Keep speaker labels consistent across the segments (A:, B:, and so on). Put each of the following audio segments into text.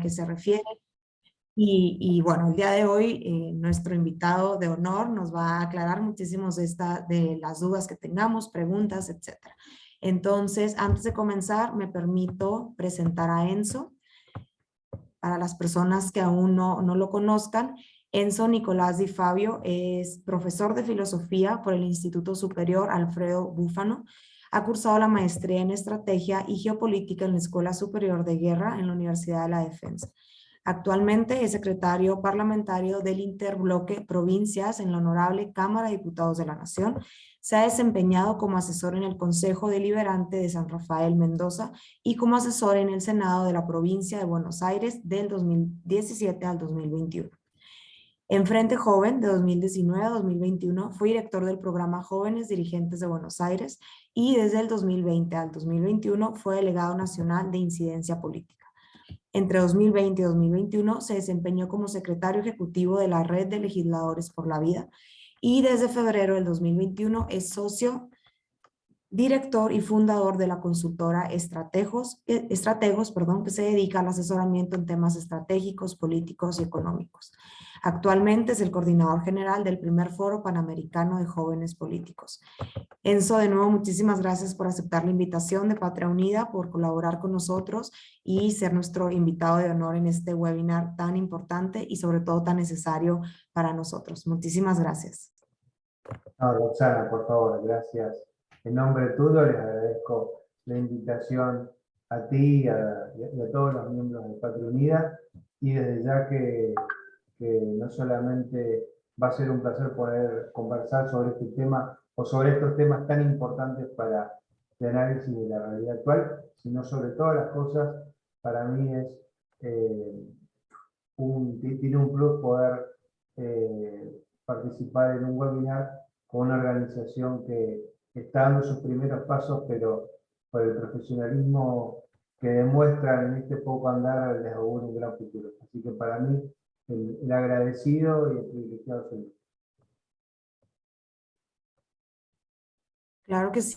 A: qué se refiere. Y bueno, el día de hoy nuestro invitado de honor nos va a aclarar muchísimos de las dudas que tengamos, preguntas, etcétera. Entonces, antes de comenzar, me permito presentar a Enzo. Para las personas que aún no lo conozcan, Enzo Nicolás Di Fabio es profesor de filosofía por el Instituto Superior Alfredo Búfano. Ha cursado la maestría en estrategia y geopolítica en la Escuela Superior de Guerra en la Universidad de la Defensa. Actualmente es secretario parlamentario del Interbloque Provincias en la Honorable Cámara de Diputados de la Nación. Se ha desempeñado como asesor en el Consejo Deliberante de San Rafael Mendoza y como asesor en el Senado de la Provincia de Buenos Aires del 2017 al 2021. En Frente Joven, de 2019 a 2021, fue director del programa Jóvenes Dirigentes de Buenos Aires y desde el 2020 al 2021 fue delegado nacional de incidencia política. Entre 2020 y 2021 se desempeñó como secretario ejecutivo de la Red de Legisladores por la Vida y desde febrero del 2021 es socio, director y fundador de la consultora Estrategos, que se dedica al asesoramiento en temas estratégicos, políticos y económicos. Actualmente es el coordinador general del primer Foro Panamericano de Jóvenes Políticos. Enzo, de nuevo, muchísimas gracias por aceptar la invitación de Patria Unida, por colaborar con nosotros y ser nuestro invitado de honor en este webinar tan importante y sobre todo tan necesario para nosotros. Muchísimas gracias.
B: No, Roxana, por favor, gracias. En nombre tuyo les agradezco la invitación a ti y a todos los miembros de Patria Unida, y desde ya que no solamente va a ser un placer poder conversar sobre este tema o sobre estos temas tan importantes para el análisis de la realidad actual, sino sobre todas las cosas, para mí es tiene un plus poder participar en un webinar con una organización que está dando sus primeros pasos, pero por el profesionalismo que demuestran en este poco andar les auguro un gran futuro. Así que para mí, el agradecido y el privilegiado soy yo.
A: Claro que sí.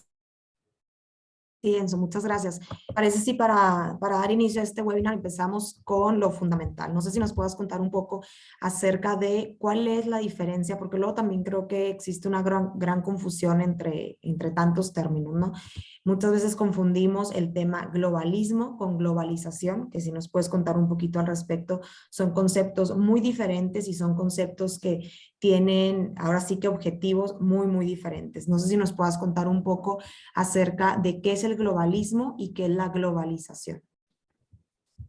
A: Sí, Enzo, muchas gracias. Parece sí, para dar inicio a este webinar empezamos con lo fundamental. No sé si nos puedas contar un poco acerca de cuál es la diferencia, porque luego también creo que existe una gran confusión entre tantos términos, ¿no? Muchas veces confundimos el tema globalismo con globalización, que si nos puedes contar un poquito al respecto, son conceptos muy diferentes y son conceptos que tienen ahora sí que objetivos muy diferentes. No sé si nos puedas contar un poco acerca de qué es el globalismo y qué es la globalización.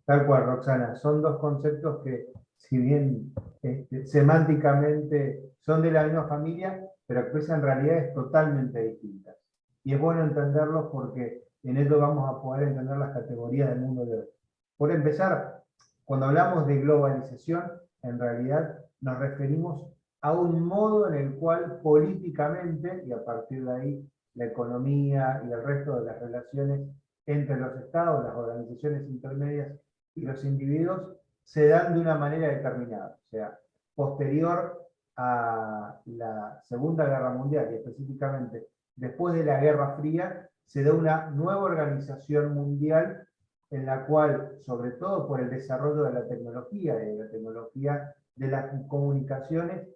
B: Tal cual, Roxana. Son dos conceptos que, si bien semánticamente son de la misma familia, pero expresan realidades totalmente distintas. Y es bueno entenderlos porque en ello vamos a poder entender las categorías del mundo de hoy. Por empezar, cuando hablamos de globalización, en realidad nos referimos a un modo en el cual políticamente, y a partir de ahí la economía y el resto de las relaciones entre los estados, las organizaciones intermedias y los individuos, se dan de una manera determinada. O sea, posterior a la Segunda Guerra Mundial, y específicamente después de la Guerra Fría, se da una nueva organización mundial en la cual, sobre todo por el desarrollo de la tecnología de las comunicaciones,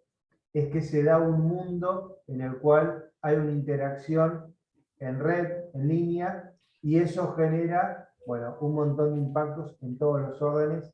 B: es que se da un mundo en el cual hay una interacción en red, en línea, y eso genera, bueno, un montón de impactos en todos los órdenes,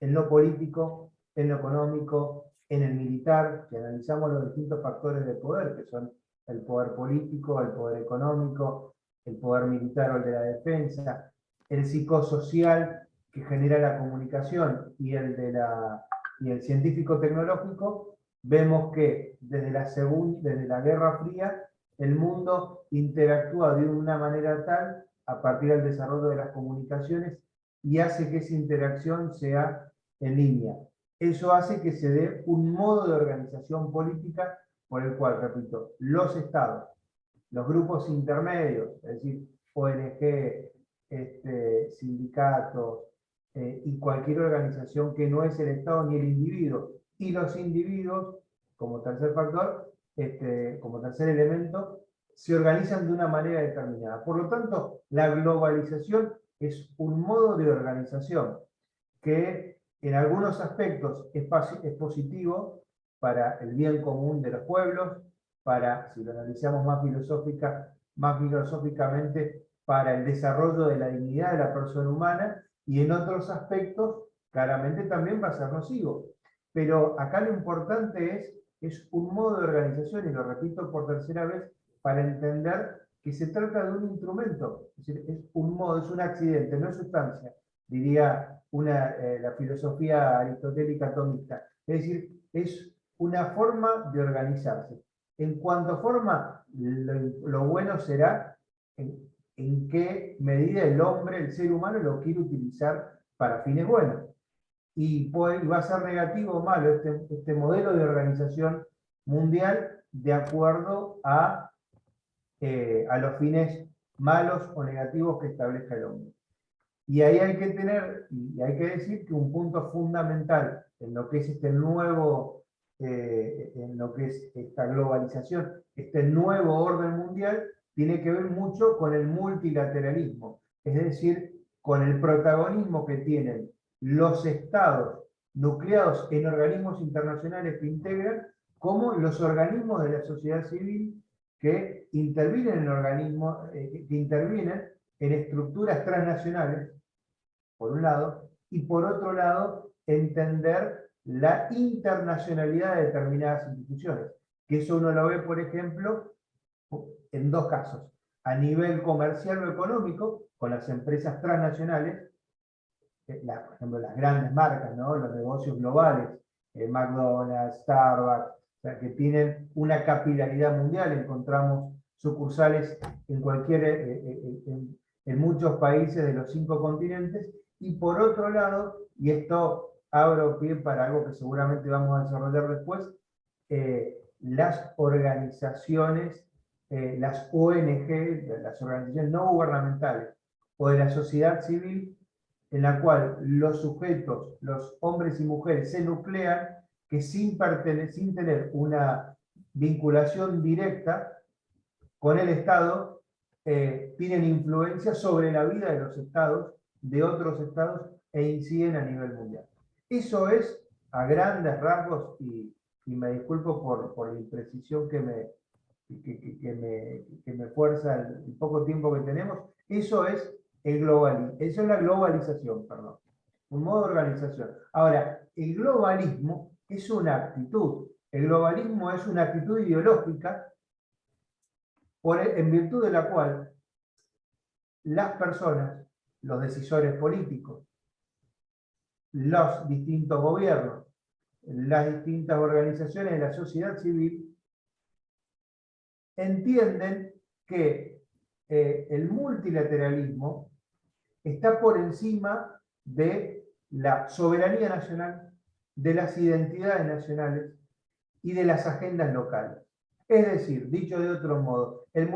B: en lo político, en lo económico, en el militar, que analizamos los distintos factores de poder, que son el poder político, el poder económico, el poder militar o el de la defensa, el psicosocial que genera la comunicación y el científico tecnológico. Vemos que desde la Guerra Fría el mundo interactúa de una manera tal a partir del desarrollo de las comunicaciones y hace que esa interacción sea en línea. Eso hace que se dé un modo de organización política por el cual, repito, los estados, los grupos intermedios, es decir, ONG, sindicatos y cualquier organización que no es el Estado ni el individuo, y los individuos, como tercer factor, como tercer elemento, se organizan de una manera determinada. Por lo tanto, la globalización es un modo de organización que en algunos aspectos es positivo para el bien común de los pueblos, para, si lo analizamos más filosóficamente, para el desarrollo de la dignidad de la persona humana, y en otros aspectos claramente también va a ser nocivo. Pero acá lo importante es un modo de organización, y lo repito por tercera vez, para entender que se trata de un instrumento, es decir, es un modo, es un accidente, no es sustancia, diría la filosofía aristotélica atomista. Es decir, es una forma de organizarse. En cuanto a forma, lo bueno será en qué medida el hombre, el ser humano, lo quiere utilizar para fines buenos. Y va a ser negativo o malo este modelo de organización mundial de acuerdo a los fines malos o negativos que establezca el hombre. Y ahí hay que hay que decir que un punto fundamental en lo que es en lo que es esta globalización, este nuevo orden mundial, tiene que ver mucho con el multilateralismo, es decir, con el protagonismo que tienen los estados nucleados en organismos internacionales que integran, como los organismos de la sociedad civil que intervienen en organismos, que intervienen en estructuras transnacionales, por un lado, y por otro lado, entender la internacionalidad de determinadas instituciones, que eso uno lo ve, por ejemplo, en dos casos: a nivel comercial o económico, con las empresas transnacionales, por ejemplo, las grandes marcas, ¿no? Los negocios globales, McDonald's, Starbucks, o sea, que tienen una capilaridad mundial. Encontramos sucursales en muchos países de los 5 continentes. Y por otro lado, y esto abro pie para algo que seguramente vamos a desarrollar después, las organizaciones, las ONG, las organizaciones no gubernamentales o de la sociedad civil, en la cual los sujetos, los hombres y mujeres, se nuclean, que sin tener una vinculación directa con el Estado, tienen influencia sobre la vida de los estados, de otros estados, e inciden a nivel mundial. Eso es, a grandes rasgos, y me disculpo por la imprecisión que me fuerza el poco tiempo que tenemos, eso es eso es la globalización, perdón. Un modo de organización. Ahora, el globalismo es una actitud. El globalismo es una actitud ideológica en virtud de la cual las personas, los decisores políticos, los distintos gobiernos, las distintas organizaciones de la sociedad civil entienden que el multilateralismo está por encima de la soberanía nacional, de las identidades nacionales y de las agendas locales. Es decir, dicho de otro modo, el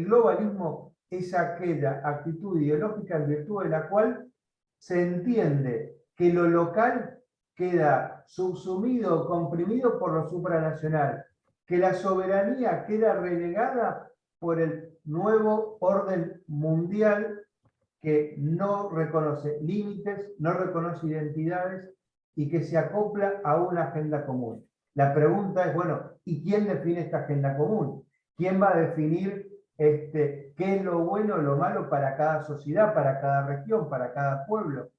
B: globalismo es aquella actitud ideológica en virtud de la cual se entiende que lo local queda subsumido, comprimido por lo supranacional, que la soberanía queda relegada por el nuevo orden mundial que no reconoce límites, no reconoce identidades y que se acopla a una agenda común. La pregunta es, bueno, ¿y quién define esta agenda común? ¿Quién va a definir qué es lo bueno o lo malo para cada sociedad, para cada región, para cada pueblo?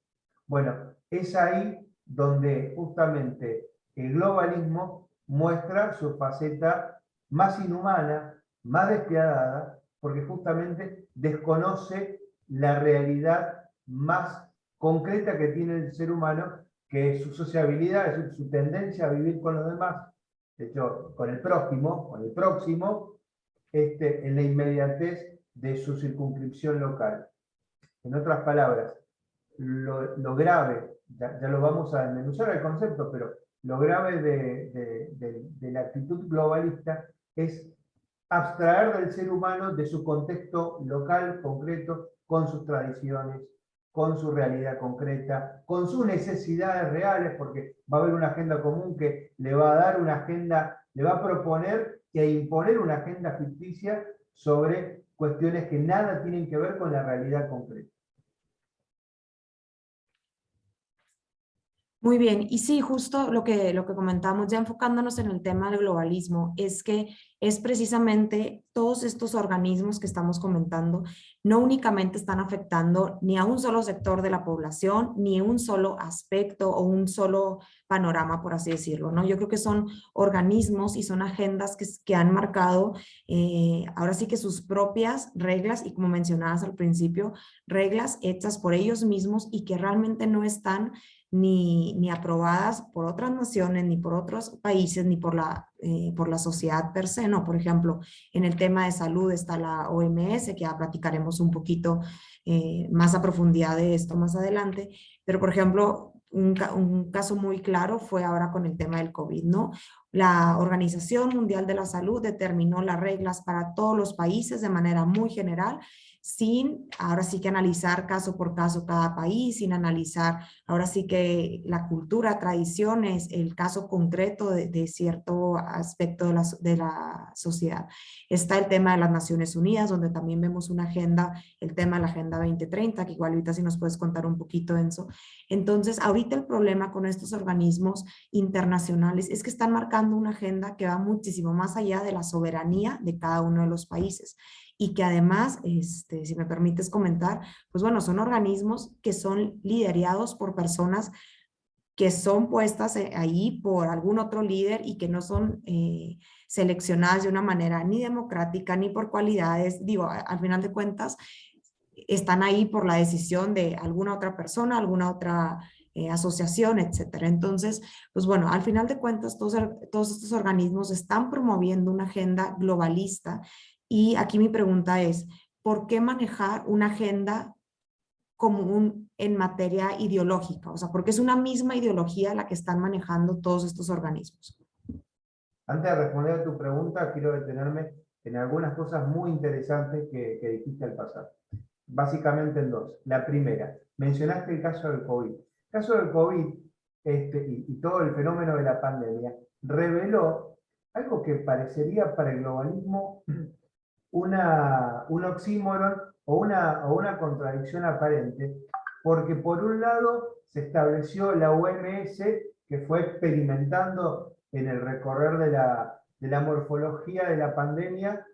B: Bueno, es ahí donde justamente el globalismo muestra su faceta más inhumana, más despiadada, porque justamente desconoce la realidad más concreta que tiene el ser humano, que es su sociabilidad, es decir, su tendencia a vivir con los demás, de hecho, con el próximo, en la inmediatez de su circunscripción local. En otras palabras, lo grave, ya lo vamos a desmenuzar el concepto, pero lo grave de la actitud globalista es abstraer del ser humano de su contexto local, concreto, con sus tradiciones, con su realidad concreta, con sus necesidades reales, porque va a haber una agenda común que le va a dar una agenda, le va a proponer e imponer una agenda ficticia sobre cuestiones que nada tienen que ver con la realidad concreta.
A: Muy bien, y sí, justo lo que comentamos, ya enfocándonos en el tema del globalismo, es que es precisamente todos estos organismos que estamos comentando, no únicamente están afectando ni a un solo sector de la población, ni un solo aspecto o un solo panorama, por así decirlo, ¿no? Yo creo que son organismos y son agendas que han marcado ahora sí que sus propias reglas y como mencionabas al principio, reglas hechas por ellos mismos y que realmente no están ni aprobadas por otras naciones, ni por otros países, ni por la sociedad per se, no. Por ejemplo, en el tema de salud está la OMS, que ya platicaremos un poquito más a profundidad de esto más adelante, pero por ejemplo, un caso muy claro fue ahora con el tema del COVID, ¿no? La Organización Mundial de la Salud determinó las reglas para todos los países de manera muy general, sin ahora sí que analizar caso por caso cada país, sin analizar ahora sí que la cultura, tradiciones, el caso concreto de cierto aspecto de la sociedad. Está el tema de las Naciones Unidas, donde también vemos una agenda, el tema de la Agenda 2030, que igual ahorita si nos puedes contar un poquito, Enzo. Entonces, ahorita el problema con estos organismos internacionales es que están marcando una agenda que va muchísimo más allá de la soberanía de cada uno de los países y que además, si me permites comentar, pues bueno, son organismos que son liderados por personas que son puestas ahí por algún otro líder y que no son seleccionadas de una manera ni democrática ni por cualidades. Digo, al final de cuentas, están ahí por la decisión de alguna otra persona, alguna otra asociación, etcétera. Entonces, pues bueno, al final de cuentas, todos estos organismos están promoviendo una agenda globalista y aquí mi pregunta es, ¿por qué manejar una agenda común en materia ideológica? O sea, porque es una misma ideología la que están manejando todos estos organismos.
B: Antes de responder a tu pregunta, quiero detenerme en algunas cosas muy interesantes que dijiste al pasar. Básicamente en dos. La primera, mencionaste el caso del COVID. El caso del COVID y todo el fenómeno de la pandemia reveló algo que parecería para el globalismo un oxímoron o una contradicción aparente, porque por un lado se estableció la OMS, que fue experimentando en el recorrer de la morfología de la pandemia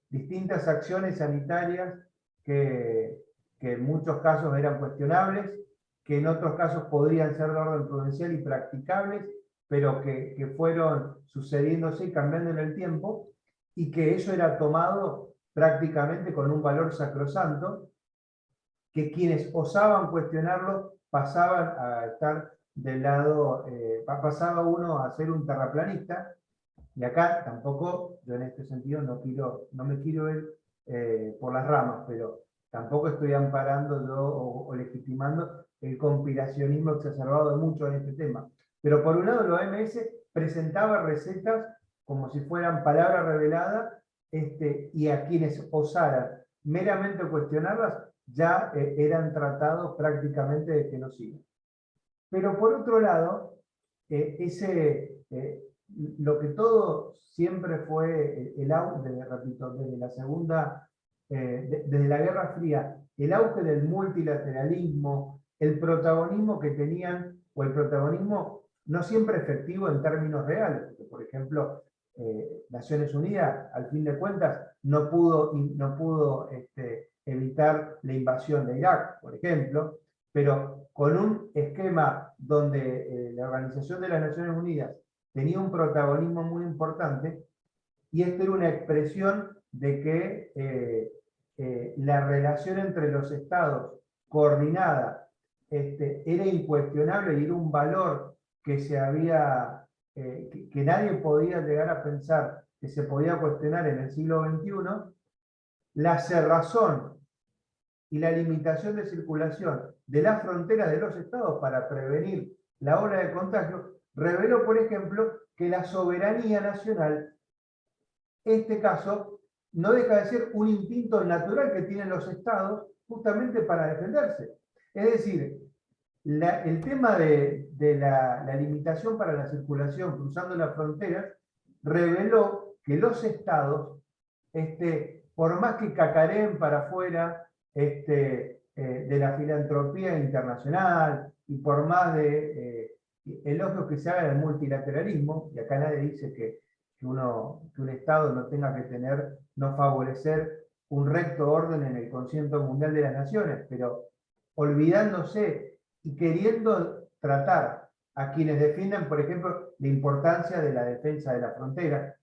B: distintas acciones sanitarias que en muchos casos eran cuestionables, que en otros casos podrían ser de orden prudencial y practicables, pero que fueron sucediéndose y cambiando en el tiempo, y que eso era tomado prácticamente con un valor sacrosanto, que quienes osaban cuestionarlo pasaban a estar del lado, pasaba uno a ser un terraplanista, y acá tampoco, yo en este sentido no me quiero ir por las ramas, pero tampoco estoy amparando yo o legitimando el conspiracionismo exacerbado de muchos en este tema. Pero por un lado, la OMS presentaba recetas como si fueran palabras reveladas, y a quienes osaran meramente cuestionarlas ya eran tratados prácticamente de genocidio. Pero por otro lado, lo que todo siempre fue el auge, repito, desde la segunda, desde la Guerra Fría, el auge del multilateralismo, el protagonismo que tenían, o el protagonismo no siempre efectivo en términos reales, porque por ejemplo, Naciones Unidas, al fin de cuentas, no pudo evitar la invasión de Irak, por ejemplo, pero con un esquema donde la Organización de las Naciones Unidas tenía un protagonismo muy importante, y esto era una expresión de que la relación entre los estados coordinada era incuestionable y era un valor que se había, que nadie podía llegar a pensar que se podía cuestionar en el siglo XXI. La cerrazón y la limitación de circulación de las fronteras de los estados para prevenir la ola de contagio reveló, por ejemplo, que la soberanía nacional, este caso, no deja de ser un instinto natural que tienen los estados justamente para defenderse. Es decir, el tema de la limitación para la circulación cruzando las fronteras reveló que los estados, por más que cacareen para afuera de la filantropía internacional y por más de elogios que se haga del multilateralismo, y acá nadie dice que un Estado no tenga que no favorecer un recto orden en el concierto mundial de las naciones, pero olvidándose y queriendo tratar a quienes defiendan, por ejemplo, la importancia de la defensa de la frontera,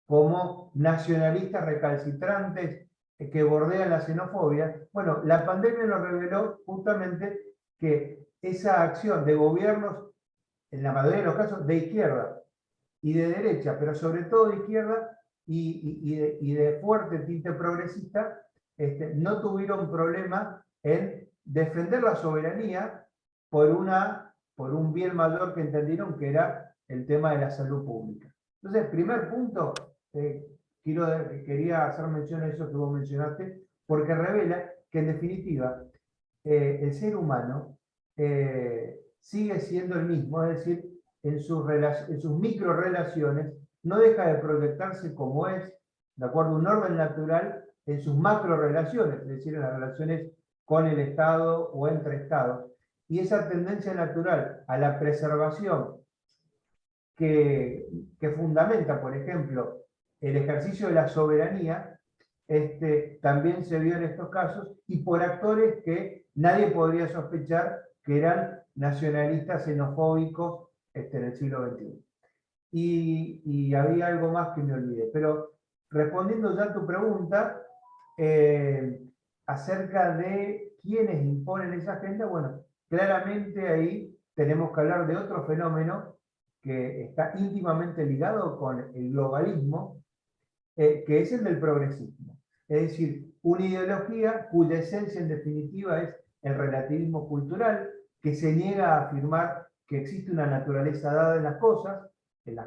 B: como nacionalistas recalcitrantes que bordean la xenofobia. Bueno, la pandemia nos reveló justamente que esa acción de gobiernos, en la mayoría de los casos, de izquierda y de derecha, pero sobre todo de izquierda y de fuerte tinte progresista, no tuvieron problema en defender la soberanía por un bien mayor que entendieron que era el tema de la salud pública. Entonces, primer punto, quería hacer mención a eso que vos mencionaste, porque revela que en definitiva el ser humano sigue siendo el mismo, es decir, en sus micro relaciones no deja de proyectarse como es, de acuerdo a un orden natural, en sus macro relaciones, es decir, en las relaciones con el Estado o entre Estados. Y esa tendencia natural a la preservación que fundamenta, por ejemplo, el ejercicio de la soberanía, también se vio en estos casos, y por actores que nadie podría sospechar que eran nacionalistas xenofóbicos en el siglo XXI. Y había algo más que me olvidé, pero respondiendo ya a tu pregunta, acerca de quiénes imponen esa agenda, bueno, claramente ahí tenemos que hablar de otro fenómeno que está íntimamente ligado con el globalismo, que es el del progresismo. Es decir, una ideología cuya esencia en definitiva es el relativismo cultural, que se niega a afirmar que existe una naturaleza dada en las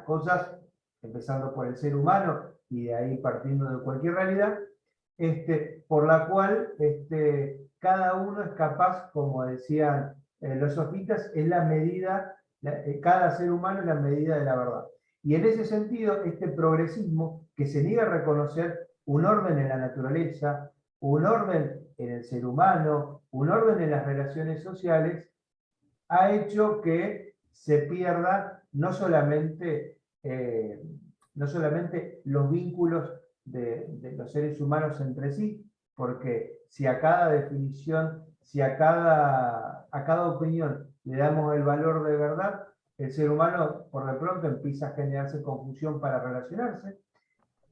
B: cosas, empezando por el ser humano y de ahí partiendo de cualquier realidad, por la cual cada uno es capaz, como decían los sofistas, es la medida, cada ser humano es la medida de la verdad. Y en ese sentido, este progresismo que se niega a reconocer un orden en la naturaleza, un orden en el ser humano, un orden en las relaciones sociales, ha hecho que se pierda no solamente los vínculos de los seres humanos entre sí, porque si a cada definición, si a cada opinión le damos el valor de verdad, el ser humano por de pronto empieza a generarse confusión para relacionarse,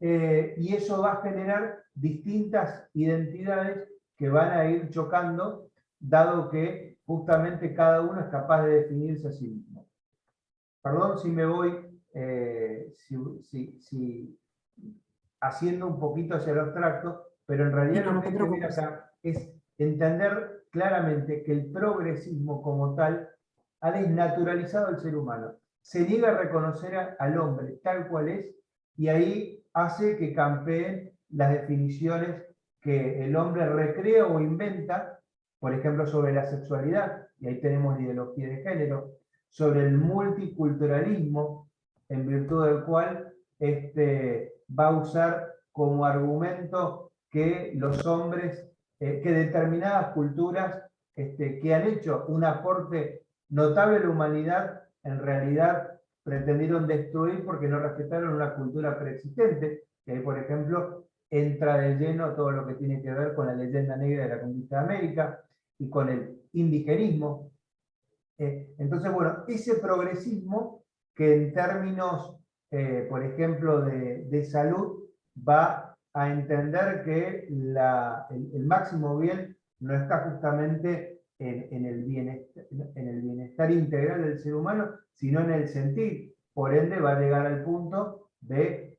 B: y eso va a generar distintas identidades que van a ir chocando, dado que justamente cada uno es capaz de definirse a sí mismo. Perdón si me voy haciendo un poquito hacia el abstracto, pero en realidad
A: No,
B: lo
A: no
B: que
A: te
B: hay que ver
A: preocupes.
B: acá es entender claramente que el progresismo como tal ha desnaturalizado al ser humano. Se niega a reconocer al hombre tal cual es, y ahí hace que campeen las definiciones que el hombre recrea o inventa, por ejemplo, sobre la sexualidad, y ahí tenemos la ideología de género, sobre el multiculturalismo, en virtud del cual va a usar como argumento que los hombres, que determinadas culturas que han hecho un aporte notable a la humanidad, en realidad pretendieron destruir porque no respetaron una cultura preexistente, que ahí, por ejemplo, entra de lleno todo lo que tiene que ver con la leyenda negra de la conquista de América y con el indigenismo. Entonces, bueno, ese progresismo que en términos, por ejemplo, de salud, va a entender que el máximo bien no está justamente en el bienestar integral del ser humano, sino en el sentir. Por ende, va a llegar al punto de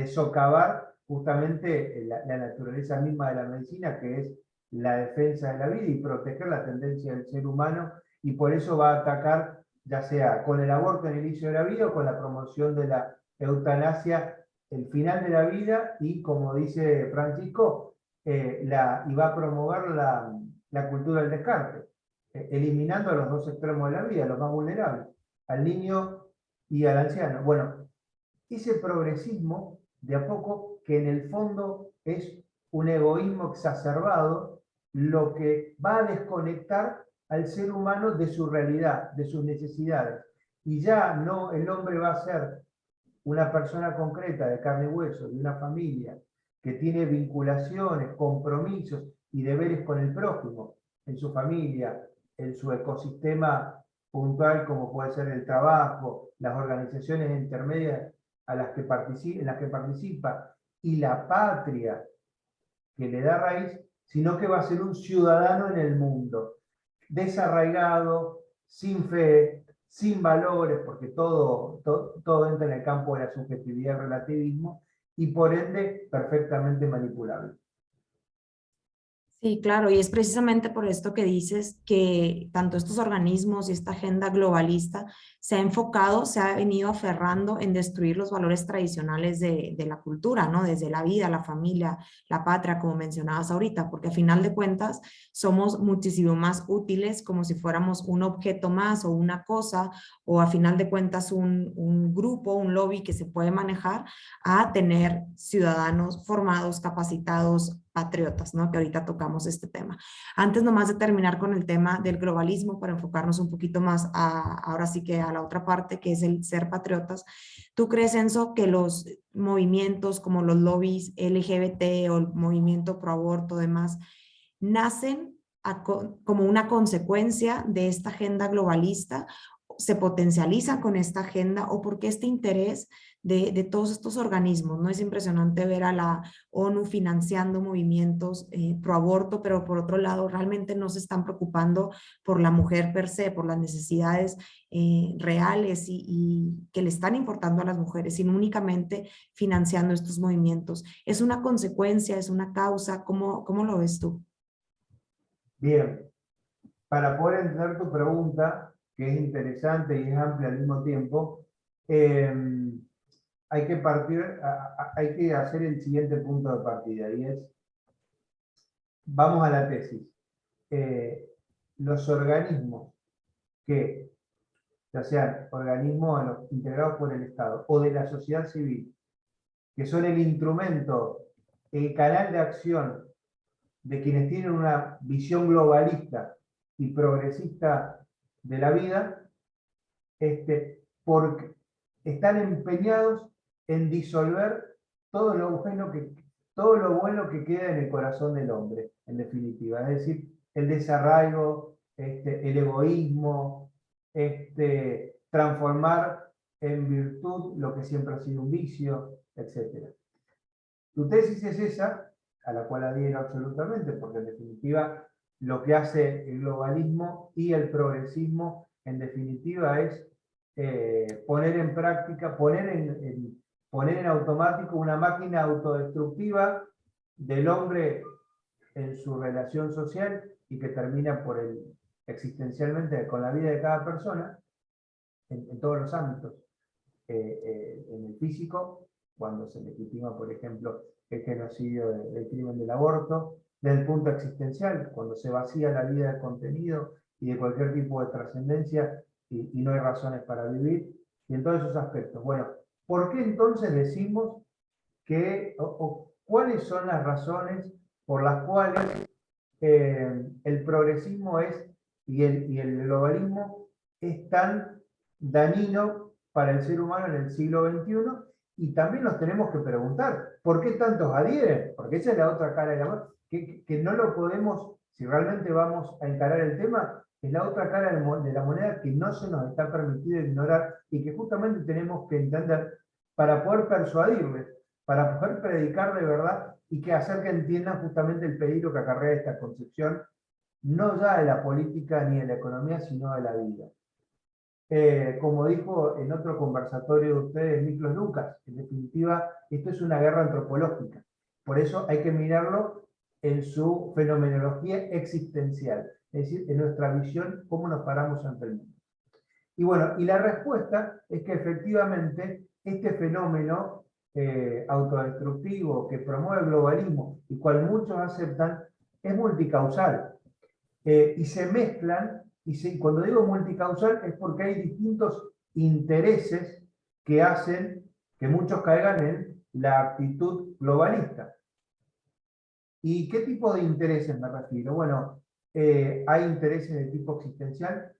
B: socavar justamente la naturaleza misma de la medicina, que es la defensa de la vida y proteger la tendencia del ser humano, y por eso va a atacar, ya sea con el aborto en el inicio de la vida o con la promoción de la eutanasia, el final de la vida, y como dice Francisco, y va a promover la cultura del descarte, eliminando a los dos extremos de la vida, los más vulnerables, al niño y al anciano. Bueno, ese progresismo, de a poco, que en el fondo es un egoísmo exacerbado, lo que va a desconectar al ser humano de su realidad, de sus necesidades. Y ya no el hombre va a ser una persona concreta de carne y hueso, de una familia, que tiene vinculaciones, compromisos y deberes con el prójimo, en su familia, en su ecosistema puntual, como puede ser el trabajo, las organizaciones intermedias en las que participa, y la patria que le da raíz, sino que va a ser un ciudadano en el mundo, desarraigado, sin fe, sin valores, porque todo entra en el campo de la subjetividad y relativismo, y por ende perfectamente manipulable.
A: Sí, claro, y es precisamente por esto que dices que tanto estos organismos y esta agenda globalista se ha enfocado, se ha venido aferrando en destruir los valores tradicionales de la cultura, ¿no? Desde la vida, la familia, la patria, como mencionabas ahorita, porque a final de cuentas somos muchísimo más útiles como si fuéramos un objeto más o una cosa, o a final de cuentas un grupo, un lobby que se puede manejar a tener ciudadanos formados, capacitados, patriotas, ¿no? Que ahorita tocamos este tema. Antes nomás de terminar con el tema del globalismo, para enfocarnos un poquito más ahora sí que a la otra parte, que es el ser patriotas, ¿tú crees, Enzo, que los movimientos como los lobbies LGBT o el movimiento pro aborto, demás, nacen como una consecuencia de esta agenda globalista, se potencializan con esta agenda o porque este interés de todos estos organismos? No es impresionante ver a la ONU financiando movimientos pro aborto, pero por otro lado realmente no se están preocupando por la mujer per se, por las necesidades reales y que le están importando a las mujeres, sino únicamente financiando estos movimientos. ¿Es una consecuencia, es una causa? ¿Cómo lo ves tú?
B: Bien, para poder entender tu pregunta, que es interesante y es amplia al mismo tiempo, hay que hay que hacer el siguiente punto de partida, y es, vamos a la tesis. Los organismos que, ya sean organismos integrados por el Estado o de la sociedad civil, que son el instrumento, el canal de acción de quienes tienen una visión globalista y progresista de la vida, porque están empeñados en disolver todo todo lo bueno que queda en el corazón del hombre, en definitiva. Es decir, el desarraigo, el egoísmo, transformar en virtud lo que siempre ha sido un vicio, etc. Tu tesis es esa, a la cual adhiero absolutamente, porque en definitiva lo que hace el globalismo y el progresismo, en definitiva, es poner en práctica, poner en automático una máquina autodestructiva del hombre en su relación social y que termina existencialmente con la vida de cada persona, en todos los ámbitos. En el físico, cuando se legitima, por ejemplo, el genocidio del crimen del aborto, desde el punto existencial, cuando se vacía la vida de contenido y de cualquier tipo de trascendencia y no hay razones para vivir, y en todos esos aspectos. Bueno, ¿por qué entonces decimos o cuáles son las razones por las cuales el progresismo y el globalismo es tan dañino para el ser humano en el siglo XXI? Y también nos tenemos que preguntar, ¿por qué tantos adhieren? Porque esa es la otra cara de la moneda, que no lo podemos, si realmente vamos a encarar el tema, es la otra cara de la moneda que no se nos está permitido ignorar y que justamente tenemos que entender para poder persuadirles, para poder predicar de verdad y que hacer que entiendan justamente el peligro que acarrea esta concepción, no ya de la política ni de la economía, sino de la vida. Como dijo en otro conversatorio de ustedes Miklos Lucas, en definitiva, esto es una guerra antropológica. Por eso hay que mirarlo en su fenomenología existencial, es decir, en nuestra visión, cómo nos paramos ante el mundo. Y bueno, y la respuesta es que efectivamente este fenómeno autodestructivo que promueve el globalismo y cual muchos aceptan, es multicausal. Y se mezclan, cuando digo multicausal es porque hay distintos intereses que hacen que muchos caigan en la actitud globalista. ¿Y qué tipo de intereses me refiero? Bueno, hay intereses de tipo existencial,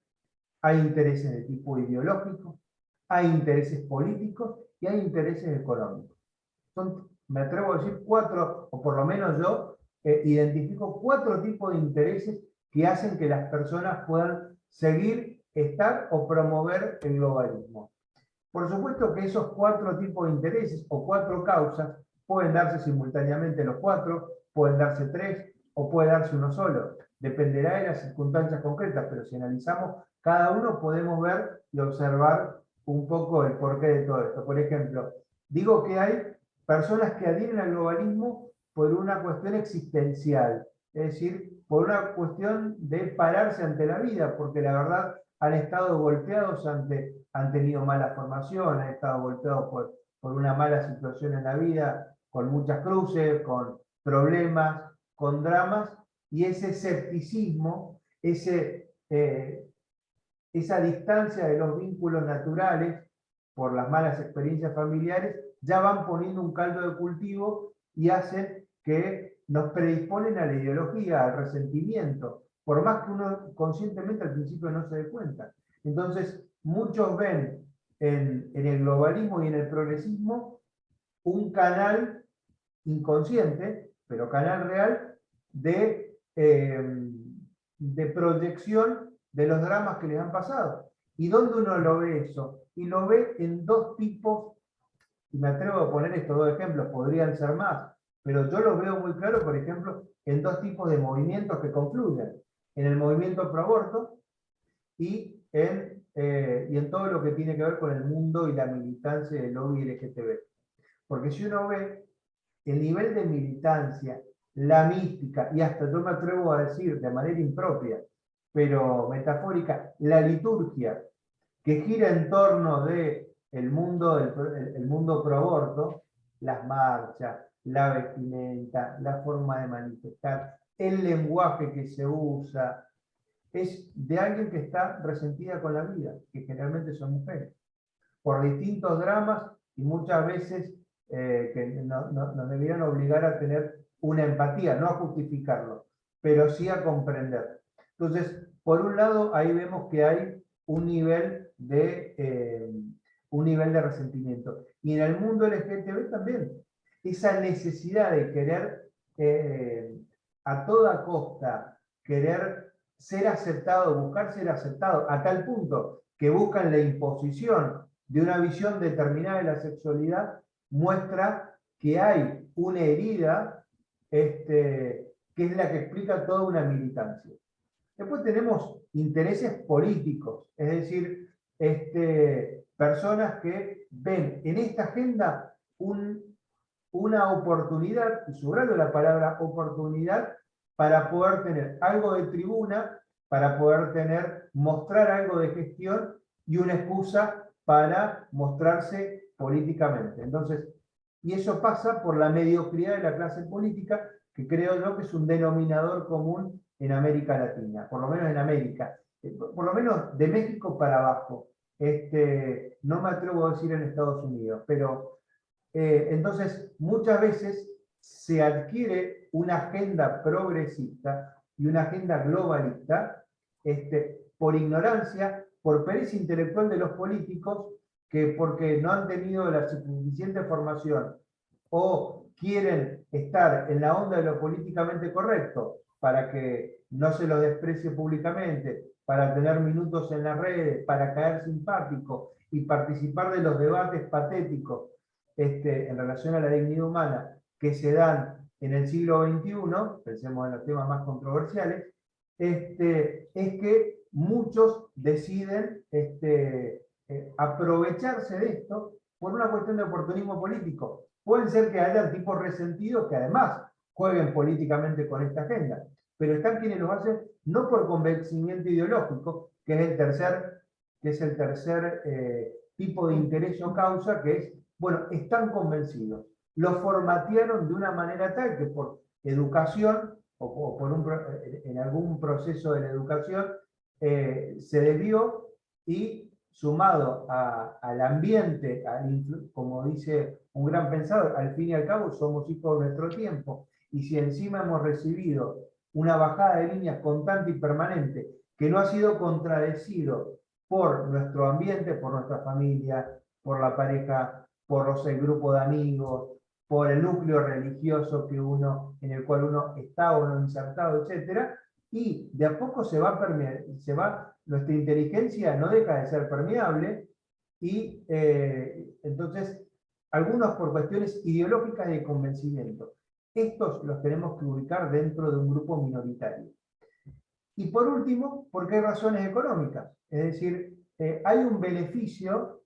B: hay intereses de tipo ideológico, hay intereses políticos y hay intereses económicos. Son, me atrevo a decir, cuatro, o por lo menos yo identifico cuatro tipos de intereses que hacen que las personas puedan seguir, estar o promover el globalismo. Por supuesto que esos cuatro tipos de intereses o cuatro causas pueden darse simultáneamente los cuatro, pueden darse tres o puede darse uno solo. Dependerá de las circunstancias concretas, pero si analizamos cada uno podemos ver y observar un poco el porqué de todo esto. Por ejemplo, digo que hay personas que adhieren al globalismo por una cuestión existencial, es decir, por una cuestión de pararse ante la vida, porque la verdad han estado golpeados, han tenido mala formación, han estado golpeados por una mala situación en la vida, con muchas cruces, con problemas, con dramas, y ese escepticismo, esa distancia de los vínculos naturales por las malas experiencias familiares, ya van poniendo un caldo de cultivo y hacen que nos predisponen a la ideología, al resentimiento, por más que uno conscientemente al principio no se dé cuenta. Entonces, muchos ven en el globalismo y en el progresismo un canal inconsciente, pero canal real, de proyección de los dramas que les han pasado. ¿Y dónde uno lo ve eso? Y lo ve en dos tipos, y me atrevo a poner estos dos ejemplos, podrían ser más, pero yo lo veo muy claro, por ejemplo, en dos tipos de movimientos que confluyen. En el movimiento pro aborto y en todo lo que tiene que ver con el mundo y la militancia del lobby LGTB. Porque si uno ve el nivel de militancia, la mística, y hasta yo me atrevo a decir de manera impropia, pero metafórica, la liturgia que gira en torno de el mundo pro aborto, las marchas, la vestimenta, la forma de manifestar, el lenguaje que se usa, es de alguien que está resentida con la vida, que generalmente son mujeres, por distintos dramas y muchas veces que nos deberían obligar a tener una empatía, no a justificarlo, pero sí a comprender. Entonces, por un lado, ahí vemos que hay un nivel de resentimiento. Y en el mundo LGTB también, esa necesidad de querer a toda costa, querer ser aceptado, buscar ser aceptado, a tal punto que buscan la imposición de una visión determinada de la sexualidad, muestra que hay una herida que es la que explica toda una militancia. Después tenemos intereses políticos, es decir, personas que ven en esta agenda una oportunidad, y subrayo la palabra oportunidad, para poder tener algo de tribuna, para poder mostrar algo de gestión y una excusa para mostrarse políticamente. Entonces, y eso pasa por la mediocridad de la clase política, que creo yo que es un denominador común en América Latina, por lo menos en América, por lo menos de México para abajo. No me atrevo a decir en Estados Unidos, pero entonces muchas veces se adquiere una agenda progresista y una agenda globalista por ignorancia, por pereza intelectual de los políticos, que porque no han tenido la suficiente formación o quieren estar en la onda de lo políticamente correcto para que no se los desprecie públicamente, para tener minutos en las redes, para caer simpático y participar de los debates patéticos en relación a la dignidad humana que se dan en el siglo XXI, pensemos en los temas más controversiales, es que muchos deciden aprovecharse de esto por una cuestión de oportunismo político. Pueden ser que haya tipos resentidos que además jueguen políticamente con esta agenda, pero están quienes lo hacen no por convencimiento ideológico, que es el tercer tipo de interés o causa, que es, bueno, están convencidos. Lo formatearon de una manera tal que por educación o en algún proceso de la educación se debió y sumado al ambiente, como dice un gran pensador, al fin y al cabo somos hijos de nuestro tiempo, y si encima hemos recibido una bajada de líneas constante y permanente, que no ha sido contradecido por nuestro ambiente, por nuestra familia, por la pareja, por el grupo de amigos, por el núcleo religioso en el cual uno está o no insertado, etc. Y de a poco nuestra inteligencia no deja de ser permeable, y entonces, algunos por cuestiones ideológicas de convencimiento. Estos los tenemos que ubicar dentro de un grupo minoritario. Y por último, porque hay razones económicas. Es decir, hay un beneficio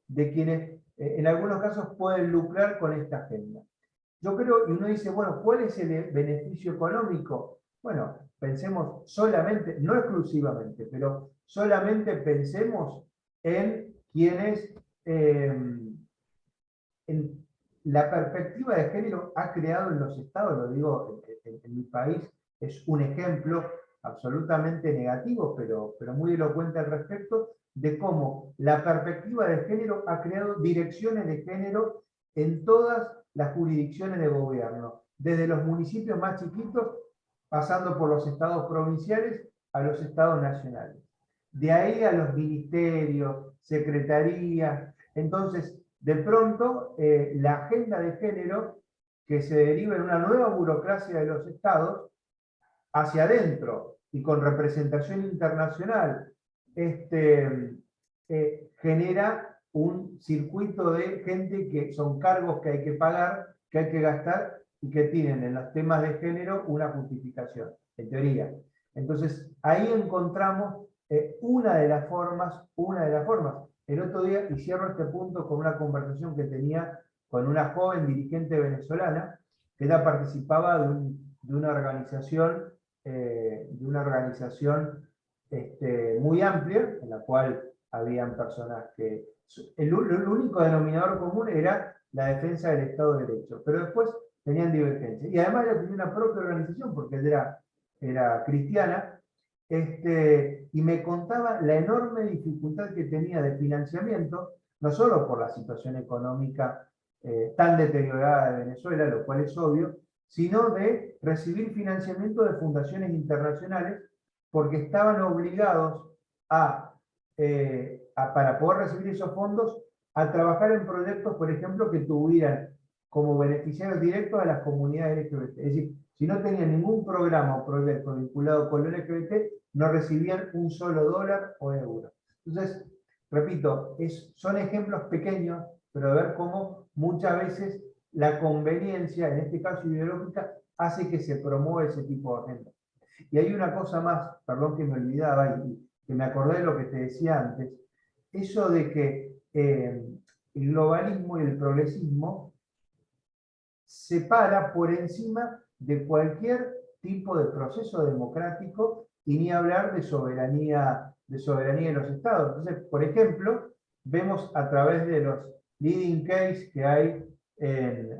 B: de quienes en algunos casos pueden lucrar con esta agenda. Yo creo, y uno dice, bueno, ¿cuál es el beneficio económico? Bueno, pensemos solamente, no exclusivamente, pero solamente pensemos en quienes, en la perspectiva de género ha creado en los estados, lo digo en mi país, es un ejemplo absolutamente negativo, pero muy elocuente al respecto, de cómo la perspectiva de género ha creado direcciones de género en todas las jurisdicciones de gobierno, desde los municipios más chiquitos, pasando por los estados provinciales a los estados nacionales. De ahí a los ministerios, secretarías. Entonces, de pronto, la agenda de género, que se deriva en una nueva burocracia de los estados, hacia adentro y con representación internacional, genera un circuito de gente que son cargos que hay que pagar, que hay que gastar, y que tienen en los temas de género una justificación, en teoría. Entonces, ahí encontramos una de las formas. El otro día, y cierro este punto con una conversación que tenía con una joven dirigente venezolana, que ella participaba de una organización muy amplia, en la cual habían personas que... El único denominador común era la defensa del Estado de Derecho, pero después tenían divergencias. Y además ella tenía una propia organización, porque ella era cristiana, y me contaba la enorme dificultad que tenía de financiamiento, no solo por la situación económica tan deteriorada de Venezuela, lo cual es obvio, sino de recibir financiamiento de fundaciones internacionales, porque estaban obligados para poder recibir esos fondos, a trabajar en proyectos, por ejemplo, que tuvieran como beneficiarios directos a las comunidades LGBT. Es decir, si no tenían ningún programa o proyecto vinculado con el LGBT, no recibían un solo dólar o euro. Entonces, repito, son ejemplos pequeños, pero de ver cómo muchas veces la conveniencia, en este caso ideológica, hace que se promueva ese tipo de agenda. Y hay una cosa más, perdón que me olvidaba, y que me acordé de lo que te decía antes, eso de que el globalismo y el progresismo se para por encima de cualquier tipo de proceso democrático, y ni hablar de soberanía de los estados. Entonces, por ejemplo, vemos a través de los leading case que hay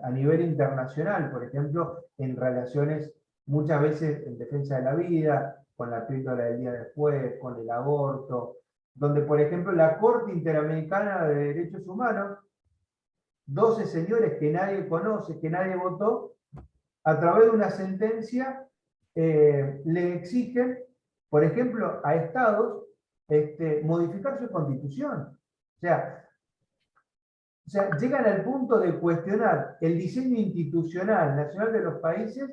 B: a nivel internacional, por ejemplo, en relaciones muchas veces en defensa de la vida, con la píldora del día después, con el aborto, donde, por ejemplo, la Corte Interamericana de Derechos Humanos, 12 señores que nadie conoce, que nadie votó, a través de una sentencia le exigen, por ejemplo, a estados modificar su constitución. O sea, llegan al punto de cuestionar el diseño institucional nacional de los países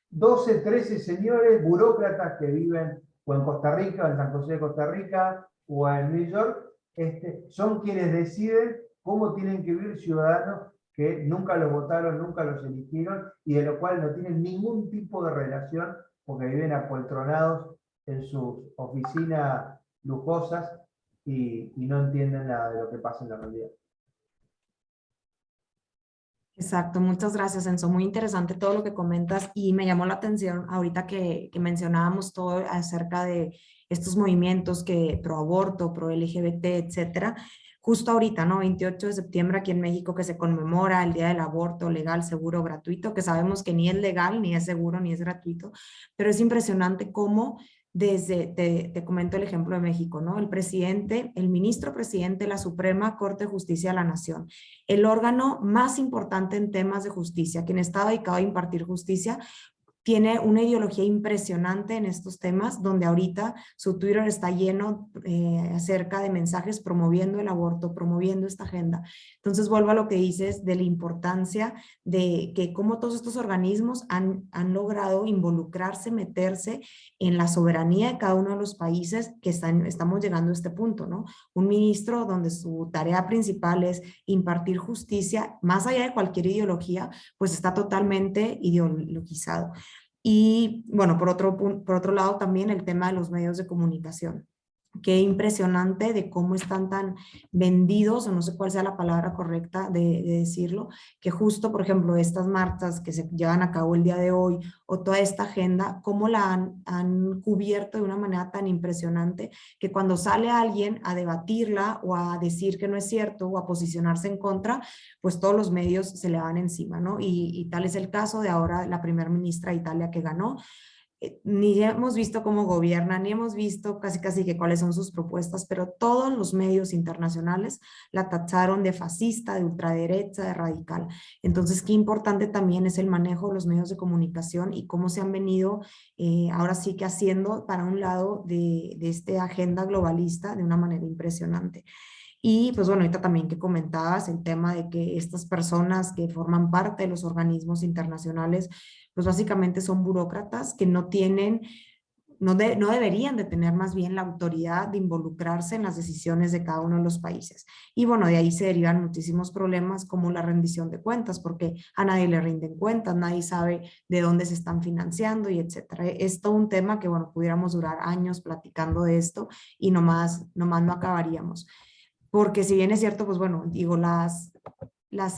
B: 12, 13 señores burócratas que viven o en Costa Rica, o en San José de Costa Rica, o en New York, son quienes deciden cómo tienen que vivir ciudadanos que nunca los votaron, nunca los eligieron, y de lo cual no tienen ningún tipo de relación, porque viven apoltronados en sus oficinas lujosas y no entienden nada de lo que pasa en la realidad.
A: Exacto, muchas gracias, Enzo. Muy interesante todo lo que comentas, y me llamó la atención ahorita que mencionábamos todo acerca de estos movimientos pro aborto, pro LGBT, etcétera. Justo ahorita, ¿no? 28 de septiembre aquí en México, que se conmemora el Día del Aborto legal, seguro, gratuito, que sabemos que ni es legal, ni es seguro, ni es gratuito, pero es impresionante cómo te comento el ejemplo de México, ¿no? El presidente, el ministro presidente de la Suprema Corte de Justicia de la Nación, el órgano más importante en temas de justicia, quien está dedicado a impartir justicia, tiene una ideología impresionante en estos temas, donde ahorita su Twitter está lleno acerca de mensajes promoviendo el aborto, promoviendo esta agenda. Entonces vuelvo a lo que dices de la importancia de que cómo todos estos organismos han logrado involucrarse, meterse en la soberanía de cada uno de los países que estamos llegando a este punto, ¿no? Un ministro donde su tarea principal es impartir justicia, más allá de cualquier ideología, pues está totalmente ideologizado. Y bueno, por otro lado también el tema de los medios de comunicación. Qué impresionante de cómo están tan vendidos, o no sé cuál sea la palabra correcta de decirlo, que justo, por ejemplo, estas marchas que se llevan a cabo el día de hoy, o toda esta agenda, cómo la han cubierto de una manera tan impresionante, que cuando sale alguien a debatirla o a decir que no es cierto o a posicionarse en contra, pues todos los medios se le van encima, ¿no? Y tal es el caso de ahora la primera ministra de Italia que ganó. Ni hemos visto cómo gobierna, ni hemos visto casi que cuáles son sus propuestas, pero todos los medios internacionales la tacharon de fascista, de ultraderecha, de radical. Entonces, qué importante también es el manejo de los medios de comunicación y cómo se han venido ahora sí que haciendo para un lado de esta agenda globalista de una manera impresionante. Y pues bueno, ahorita también que comentabas el tema de que estas personas que forman parte de los organismos internacionales, pues básicamente son burócratas que no tienen, no deberían de tener más bien la autoridad de involucrarse en las decisiones de cada uno de los países. Y bueno, de ahí se derivan muchísimos problemas como la rendición de cuentas, porque a nadie le rinden cuentas, nadie sabe de dónde se están financiando y etcétera. Es todo un tema que, bueno, pudiéramos durar años platicando de esto y nomás no acabaríamos. Porque si bien es cierto, pues bueno, digo, las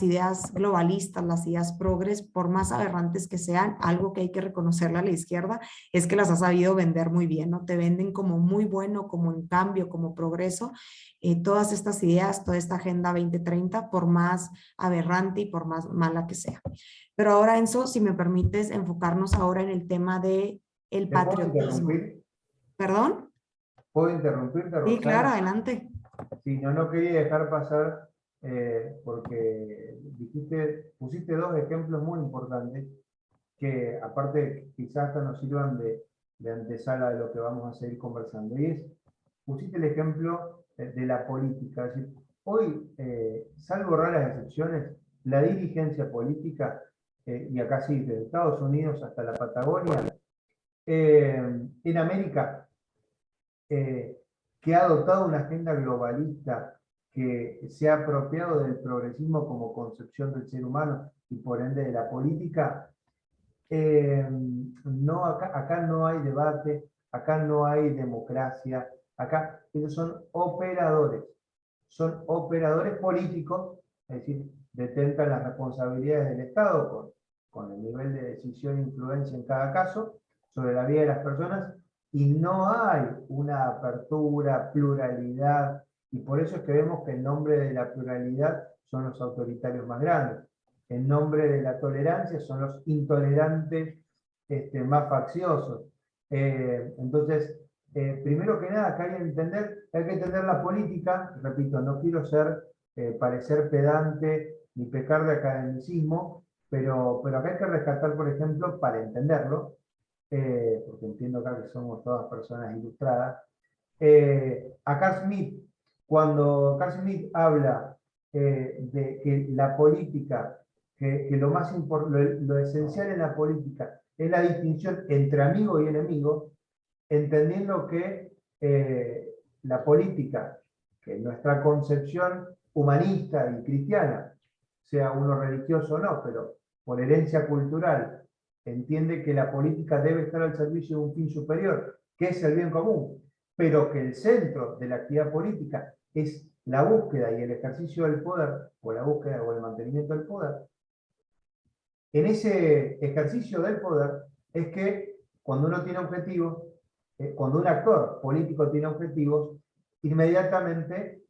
A: ideas globalistas, las ideas progres, por más aberrantes que sean, algo que hay que reconocerle a la izquierda es que las ha sabido vender muy bien, ¿no? Te venden como muy bueno, como en cambio, como progreso, todas estas ideas, toda esta Agenda 2030, por más aberrante y por más mala que sea. Pero ahora, Enzo, si me permites enfocarnos ahora en el tema de el
B: ¿Te puedo
A: patriotismo.
B: interrumpir?
A: ¿Perdón?
B: ¿Puedo interrumpirte,
A: Sí, claro,
B: Roxana?
A: adelante.
B: Sí, no quería dejar pasar porque pusiste dos ejemplos muy importantes que aparte quizás hasta nos sirvan de antesala de lo que vamos a seguir conversando. Y pusiste el ejemplo de la política. Es decir, hoy, salvo raras excepciones, la dirigencia política, y acá sí, desde Estados Unidos hasta la Patagonia, en América, eh, que ha adoptado una agenda globalista que se ha apropiado del progresismo como concepción del ser humano y por ende de la política, no, acá no hay debate, acá no hay democracia, acá ellos son operadores políticos, es decir, detentan las responsabilidades del Estado con el nivel de decisión e influencia en cada caso sobre la vida de las personas, y no hay una apertura, pluralidad, y por eso es que vemos que en nombre de la pluralidad son los autoritarios más grandes, en nombre de la tolerancia son los intolerantes más facciosos. Entonces, primero que nada, acá hay que entender la política, repito, no quiero parecer pedante ni pecar de academicismo, pero acá hay que rescatar, por ejemplo, para entenderlo, porque entiendo acá que somos todas personas ilustradas, a Carl Smith, cuando Carl Smith habla de que la política, que lo esencial en la política es la distinción entre amigo y enemigo, entendiendo que la política, que nuestra concepción humanista y cristiana, sea uno religioso o no, pero por herencia cultural, entiende que la política debe estar al servicio de un fin superior, que es el bien común, pero que el centro de la actividad política es la búsqueda y el ejercicio del poder, o la búsqueda o el mantenimiento del poder. En ese ejercicio del poder es que cuando uno tiene objetivos, cuando un actor político tiene objetivos, inmediatamente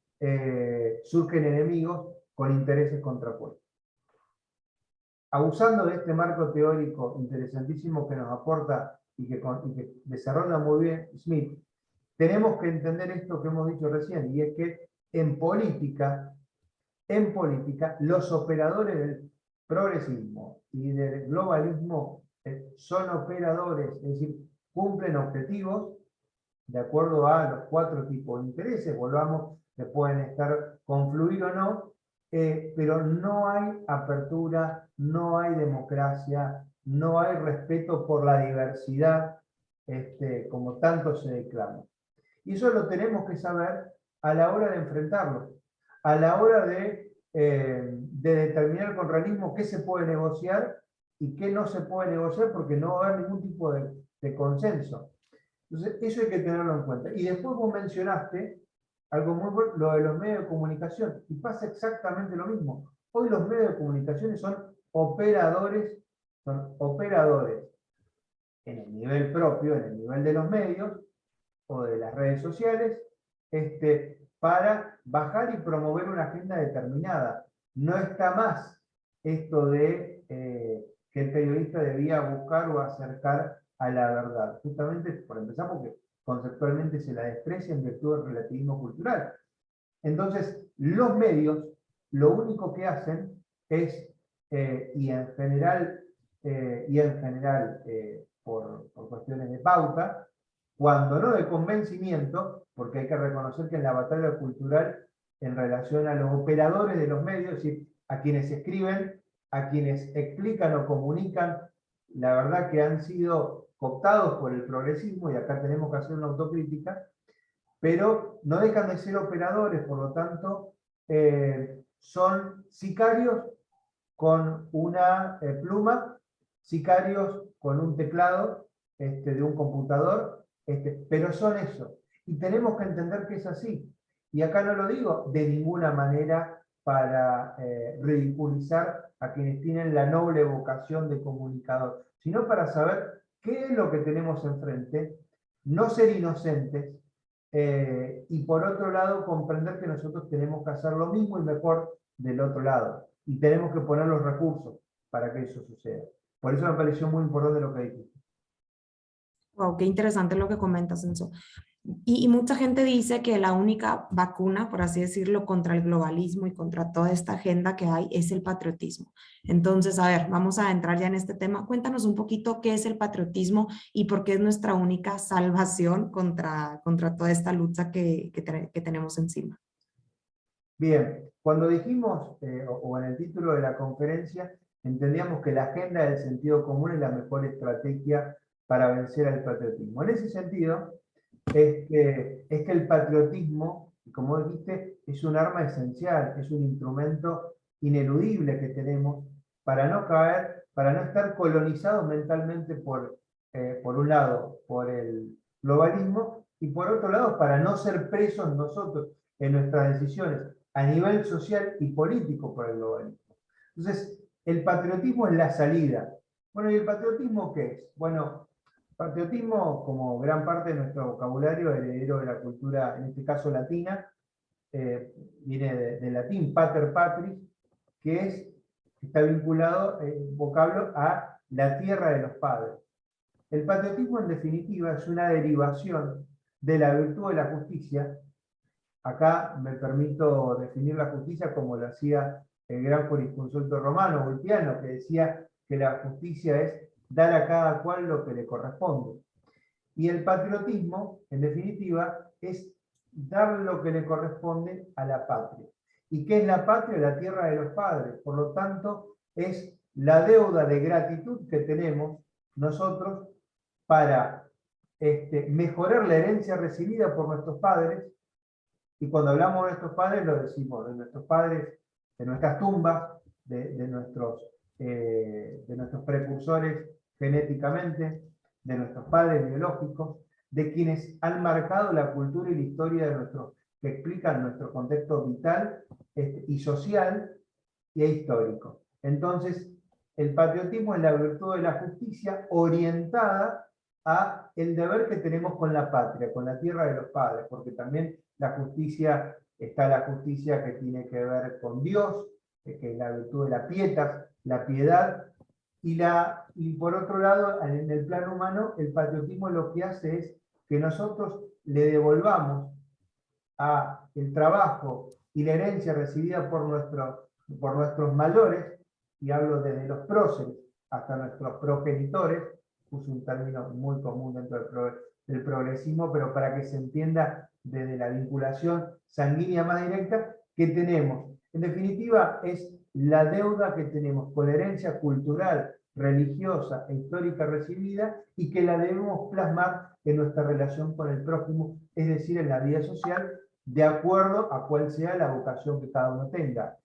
B: surgen enemigos con intereses contrapuestos. Abusando de este marco teórico interesantísimo que nos aporta y que desarrolla muy bien Smith, tenemos que entender esto que hemos dicho recién, y es que en política, los operadores del progresismo y del globalismo son operadores, es decir, cumplen objetivos de acuerdo a los 4 tipos de intereses, volvamos, que pueden estar confluir o no, pero no hay apertura, no hay democracia, no hay respeto por la diversidad, como tanto se declama. Y eso lo tenemos que saber a la hora de enfrentarlo, a la hora de determinar con realismo qué se puede negociar y qué no se puede negociar, porque no va a haber ningún tipo de consenso. Entonces, eso hay que tenerlo en cuenta. Y después vos mencionaste algo muy bueno, lo de los medios de comunicación, y pasa exactamente lo mismo. Hoy los medios de comunicación son operadores en el nivel propio, en el nivel de los medios o de las redes sociales, para bajar y promover una agenda determinada. No está más esto de que el periodista debía buscar o acercar a la verdad. Justamente, por empezar, porque conceptualmente se la desprecia en virtud del relativismo cultural. Entonces, los medios lo único que hacen es, y en general, por cuestiones de pauta, cuando no de convencimiento, porque hay que reconocer que en la batalla cultural, en relación a los operadores de los medios, es decir, a quienes escriben, a quienes explican o comunican, la verdad que han sido cooptados por el progresismo, y acá tenemos que hacer una autocrítica, pero no dejan de ser operadores, por lo tanto, son sicarios con una pluma, sicarios con un teclado de un computador, pero son eso. Y tenemos que entender que es así. Y acá no lo digo de ninguna manera para ridiculizar a quienes tienen la noble vocación de comunicador, sino para saber qué es lo que tenemos enfrente, no ser inocentes, y por otro lado comprender que nosotros tenemos que hacer lo mismo y mejor del otro lado. Y tenemos que poner los recursos para que eso suceda. Por eso me pareció muy importante lo que dijiste.
A: Wow, qué interesante lo que comentas, Enzo. Y mucha gente dice que la única vacuna, por así decirlo, contra el globalismo y contra toda esta agenda que hay es el patriotismo. Entonces, a ver, vamos a entrar ya en este tema. Cuéntanos un poquito qué es el patriotismo y por qué es nuestra única salvación contra toda esta lucha que tenemos encima.
B: Bien, cuando dijimos, o en el título de la conferencia, entendíamos que la agenda del sentido común es la mejor estrategia para vencer al patriotismo. En ese sentido, es que el patriotismo, como dijiste, es un arma esencial, es un instrumento ineludible que tenemos para no caer, para no estar colonizados mentalmente por un lado, por el globalismo, y por otro lado, para no ser presos nosotros en nuestras decisiones a nivel social y político por el globalismo. Entonces, el patriotismo es la salida. Bueno, ¿y el patriotismo qué es? Bueno, patriotismo, como gran parte de nuestro vocabulario, heredero de la cultura, en este caso latina, viene del latín pater patris, que está vinculado, vocablo, a la tierra de los padres. El patriotismo, en definitiva, es una derivación de la virtud de la justicia. Acá me permito definir la justicia como lo hacía el gran jurisconsulto romano, Ulpiano, que decía que la justicia es dar a cada cual lo que le corresponde. Y el patriotismo, en definitiva, es dar lo que le corresponde a la patria. ¿Y qué es la patria? La tierra de los padres. Por lo tanto, es la deuda de gratitud que tenemos nosotros para mejorar la herencia recibida por nuestros padres. Y cuando hablamos de nuestros padres, lo decimos de nuestros padres, de nuestras tumbas, de nuestros precursores genéticamente, de nuestros padres biológicos, de quienes han marcado la cultura y la historia de que explican nuestro contexto vital y social e histórico. Entonces, el patriotismo es la virtud de la justicia orientada a el deber que tenemos con la patria, con la tierra de los padres, porque también la justicia, está la justicia que tiene que ver con Dios, que es la virtud de la pietas, la piedad, Y por otro lado, en el plano humano, el patriotismo lo que hace es que nosotros le devolvamos a el trabajo y la herencia recibida por nuestros mayores, y hablo desde los próceres hasta nuestros progenitores, uso un término muy común dentro del progresismo, pero para que se entienda desde la vinculación sanguínea más directa que tenemos. En definitiva, es la deuda que tenemos con la herencia cultural, religiosa e histórica recibida, y que la debemos plasmar en nuestra relación con el prójimo, es decir, en la vida social, de acuerdo a cuál sea la vocación que cada uno tenga.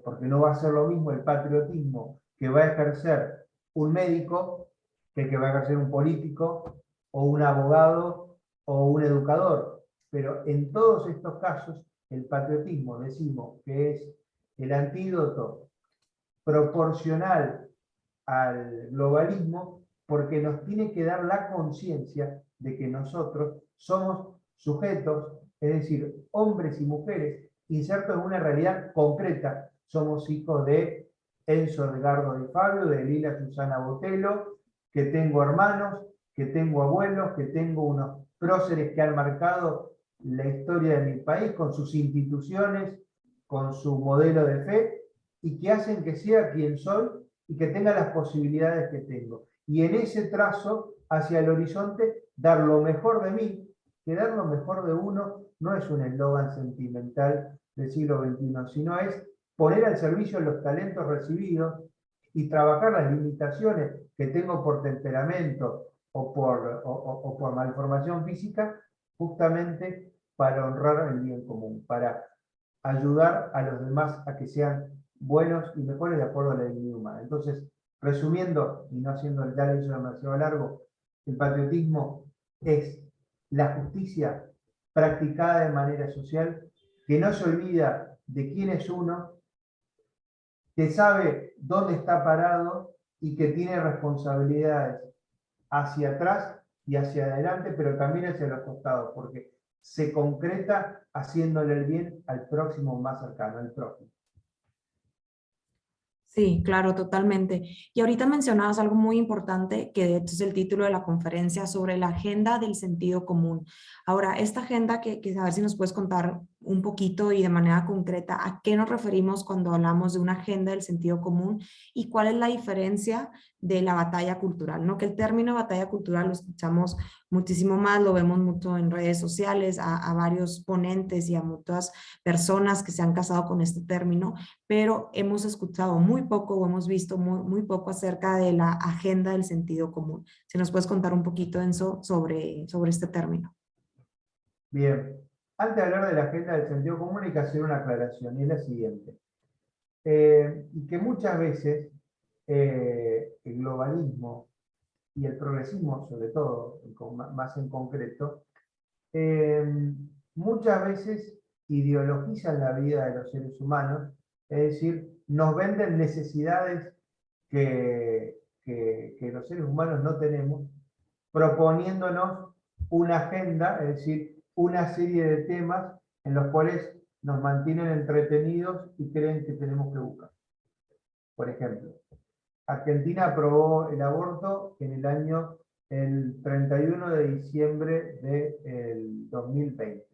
B: Porque no va a ser lo mismo el patriotismo que va a ejercer un médico que va a ejercer un político o un abogado o un educador. Pero en todos estos casos, el patriotismo, decimos que es el antídoto proporcional al globalismo, porque nos tiene que dar la conciencia de que nosotros somos sujetos, es decir, hombres y mujeres, insertos en una realidad concreta. Somos hijos de Enzo, Edgardo Di Fabio, de Lila Susana Botelo, que tengo hermanos, que tengo abuelos, que tengo unos próceres que han marcado la historia de mi país con sus instituciones, con su modelo de fe, y que hacen que sea quien soy y que tenga las posibilidades que tengo. Y en ese trazo hacia el horizonte, dar lo mejor de mí, que dar lo mejor de uno no es un eslogan sentimental del siglo XXI, sino es poner al servicio los talentos recibidos y trabajar las limitaciones que tengo por temperamento o por malformación física, justamente para honrar el bien común, para ayudar a los demás a que sean buenos y mejores de acuerdo a la dignidad humana. Entonces, resumiendo, y no haciendo el diálogo demasiado largo, el patriotismo es la justicia practicada de manera social, que no se olvida de quién es uno, que sabe dónde está parado y que tiene responsabilidades hacia atrás y hacia adelante, pero también hacia los costados, porque se concreta haciéndole el bien al próximo más cercano, al prójimo.
A: Sí, claro, totalmente. Y ahorita mencionabas algo muy importante, que de hecho es el título de la conferencia, sobre la agenda del sentido común. Ahora, esta agenda, que a ver si nos puedes contar un poquito y de manera concreta a qué nos referimos cuando hablamos de una agenda del sentido común y cuál es la diferencia de la batalla cultural, ¿no? Que el término batalla cultural lo escuchamos muchísimo más, lo vemos mucho en redes sociales, a varios ponentes y a muchas personas que se han casado con este término, pero hemos escuchado muy poco o hemos visto muy poco acerca de la agenda del sentido común. Si nos puedes contar un poquito, Enzo, sobre este término.
B: Bien, antes de hablar de la agenda del sentido común hay que hacer una aclaración, y es la siguiente. Y que muchas veces el globalismo y el progresismo, sobre todo, más en concreto, muchas veces ideologizan la vida de los seres humanos, es decir, nos venden necesidades que los seres humanos no tenemos, proponiéndonos una agenda, es decir, una serie de temas en los cuales nos mantienen entretenidos y creen que tenemos que buscar. Por ejemplo, Argentina aprobó el aborto en el 31 de diciembre del 2020.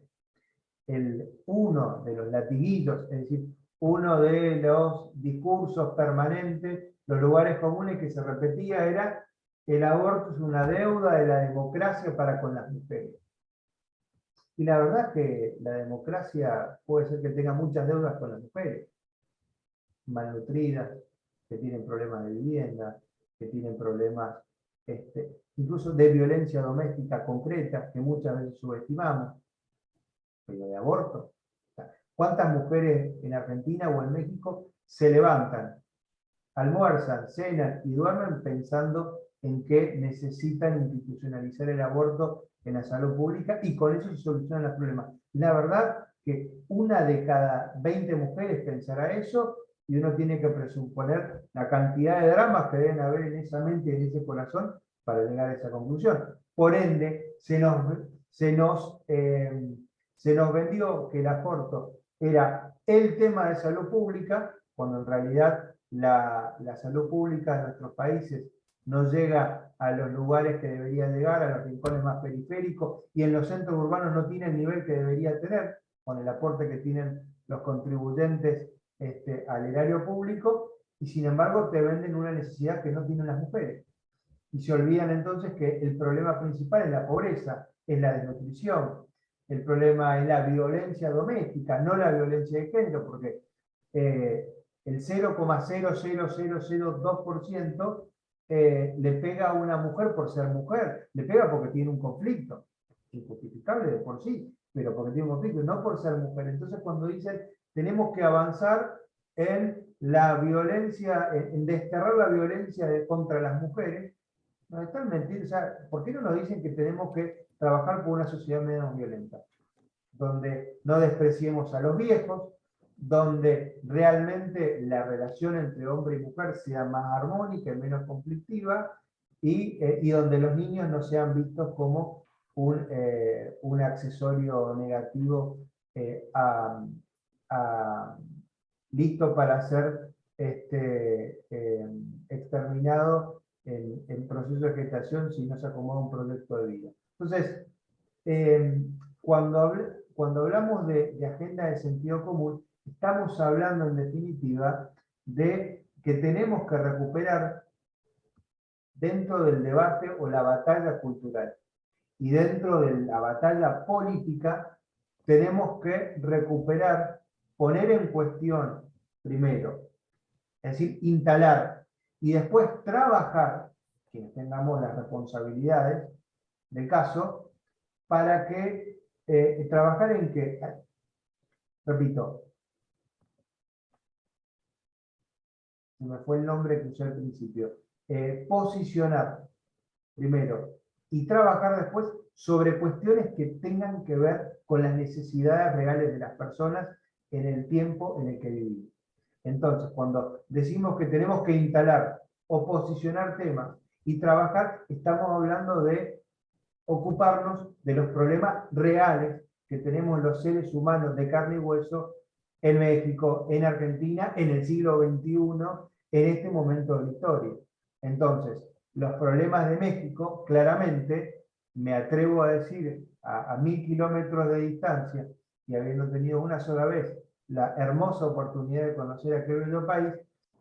B: Uno de los latiguillos, es decir, uno de los discursos permanentes, los lugares comunes que se repetía era: el aborto es una deuda de la democracia para con las mujeres. Y la verdad es que la democracia puede ser que tenga muchas deudas con las mujeres, malnutridas, que tienen problemas de vivienda, que tienen problemas incluso de violencia doméstica concreta, que muchas veces subestimamos, pero de aborto. ¿Cuántas mujeres en Argentina o en México se levantan, almuerzan, cenan y duermen pensando en que necesitan institucionalizar el aborto en la salud pública y con eso se solucionan los problemas? La verdad que una de cada 20 mujeres pensará eso, y uno tiene que presuponer la cantidad de dramas que deben haber en esa mente y en ese corazón para llegar a esa conclusión. Por ende, se nos vendió que el aborto era el tema de salud pública, cuando en realidad la salud pública de nuestros países no llega a los lugares que debería llegar, a los rincones más periféricos, y en los centros urbanos no tiene el nivel que debería tener, con el aporte que tienen los contribuyentes al erario público, y sin embargo te venden una necesidad que no tienen las mujeres. Y se olvidan entonces que el problema principal es la pobreza, es la desnutrición, el problema es la violencia doméstica, no la violencia de género, porque el 0,00002% le pega a una mujer por ser mujer, le pega porque tiene un conflicto, injustificable de por sí, pero porque tiene un conflicto, no por ser mujer. Entonces cuando dicen tenemos que avanzar en la violencia, en desterrar la violencia contra las mujeres, nos están mintiendo. O sea, ¿por qué no nos dicen que tenemos que trabajar por una sociedad menos violenta? Donde no despreciemos a los viejos, donde realmente la relación entre hombre y mujer sea más armónica y menos conflictiva, y donde los niños no sean vistos como un accesorio negativo listo para ser exterminado en proceso de gestación si no se acomoda un proyecto de vida. Entonces, cuando hablamos de agenda de sentido común, estamos hablando en definitiva de que tenemos que recuperar dentro del debate o la batalla cultural y dentro de la batalla política, tenemos que recuperar, poner en cuestión primero, es decir, instalar y después trabajar, quienes tengamos las responsabilidades del caso, para que trabajar en que, repito, se me fue el nombre que usé al principio, posicionar primero y trabajar después sobre cuestiones que tengan que ver con las necesidades reales de las personas en el tiempo en el que vivimos. Entonces, cuando decimos que tenemos que instalar o posicionar temas y trabajar, estamos hablando de ocuparnos de los problemas reales que tenemos los seres humanos de carne y hueso en México, en Argentina, en el siglo XXI, en este momento de la historia. Entonces, los problemas de México, claramente, me atrevo a decir, a 1000 kilómetros de distancia, y habiendo tenido una sola vez la hermosa oportunidad de conocer aquel bello país,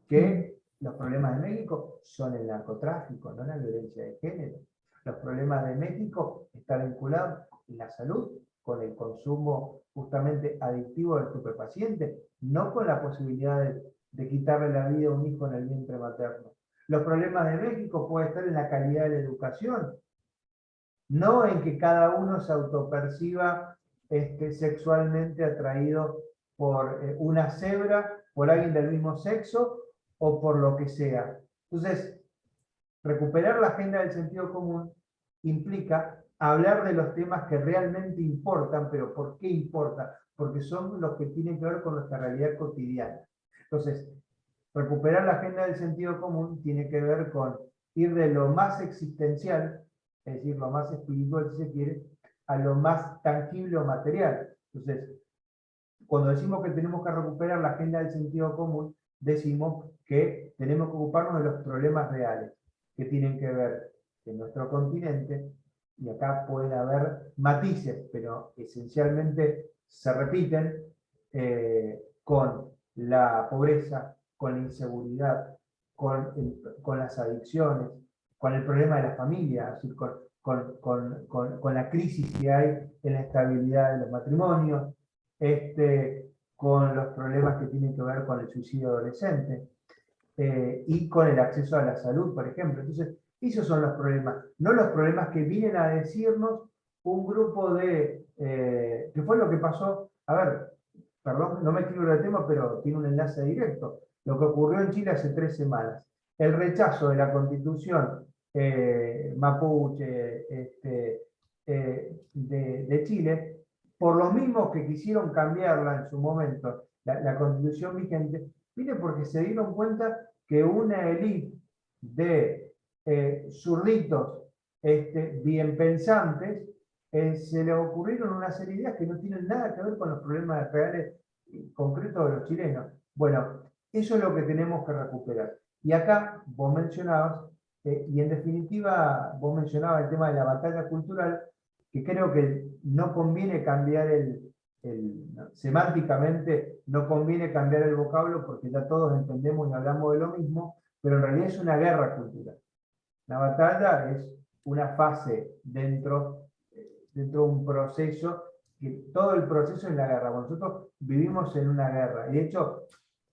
B: que los problemas de México son el narcotráfico, no la violencia de género. Los problemas de México están vinculados en la salud, con el consumo justamente adictivo del estupefaciente, no con la posibilidad de quitarle la vida a un hijo en el vientre materno. Los problemas de México pueden estar en la calidad de la educación, no en que cada uno se autoperciba sexualmente atraído por una cebra, por alguien del mismo sexo o por lo que sea. Entonces, recuperar la agenda del sentido común implica hablar de los temas que realmente importan, pero ¿por qué importan? Porque son los que tienen que ver con nuestra realidad cotidiana. Entonces, recuperar la agenda del sentido común tiene que ver con ir de lo más existencial, es decir, lo más espiritual si se quiere, a lo más tangible o material. Entonces, cuando decimos que tenemos que recuperar la agenda del sentido común, decimos que tenemos que ocuparnos de los problemas reales, que tienen que ver en nuestro continente, y acá pueden haber matices, pero esencialmente se repiten, con la pobreza, con la inseguridad, con las adicciones, con el problema de la familia, es decir, con la crisis que hay en la estabilidad de los matrimonios, con los problemas que tienen que ver con el suicidio adolescente, y con el acceso a la salud, por ejemplo. Entonces, esos son los problemas, no los problemas que vienen a decirnos un grupo de... que fue lo que pasó, a ver, perdón, no me escribo el tema, pero tiene un enlace directo, lo que ocurrió en Chile hace 3 semanas. El rechazo de la Constitución mapuche de Chile, por los mismos que quisieron cambiarla en su momento, la Constitución vigente, viene porque se dieron cuenta que una élite de zurditos bien pensantes se les ocurrieron una serie de ideas que no tienen nada que ver con los problemas reales concretos de los chilenos. Bueno, Eso es lo que tenemos que recuperar. Y acá vos mencionabas, y en definitiva vos mencionabas el tema de la batalla cultural, que creo que no conviene cambiar semánticamente, no conviene cambiar el vocablo porque ya todos entendemos y hablamos de lo mismo, pero en realidad es una guerra cultural. La batalla es una fase dentro de un proceso, que todo el proceso es la guerra. Nosotros vivimos en una guerra. Y de hecho,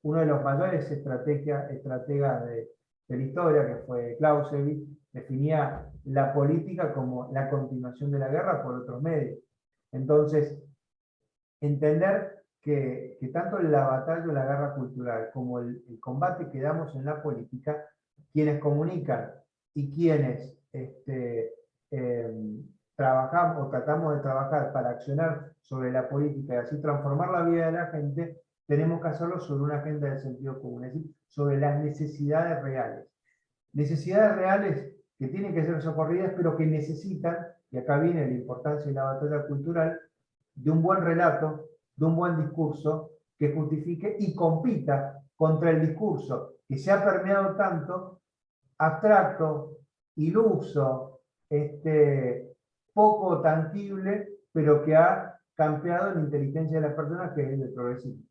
B: uno de los mayores estrategas de la historia, que fue Clausewitz, definía la política como la continuación de la guerra por otros medios. Entonces, entender que tanto la batalla o la guerra cultural como el combate que damos en la política, quienes comunican y quienes trabajamos o tratamos de trabajar para accionar sobre la política y así transformar la vida de la gente, tenemos que hacerlo sobre una agenda del sentido común, es decir, sobre las necesidades reales. Necesidades reales que tienen que ser socorridas, pero que necesitan, y acá viene la importancia de la batalla cultural, de un buen relato, de un buen discurso que justifique y compita contra el discurso que se ha permeado tanto, abstracto, iluso, poco tangible, pero que ha campeado en la inteligencia de las personas, que es el progresismo.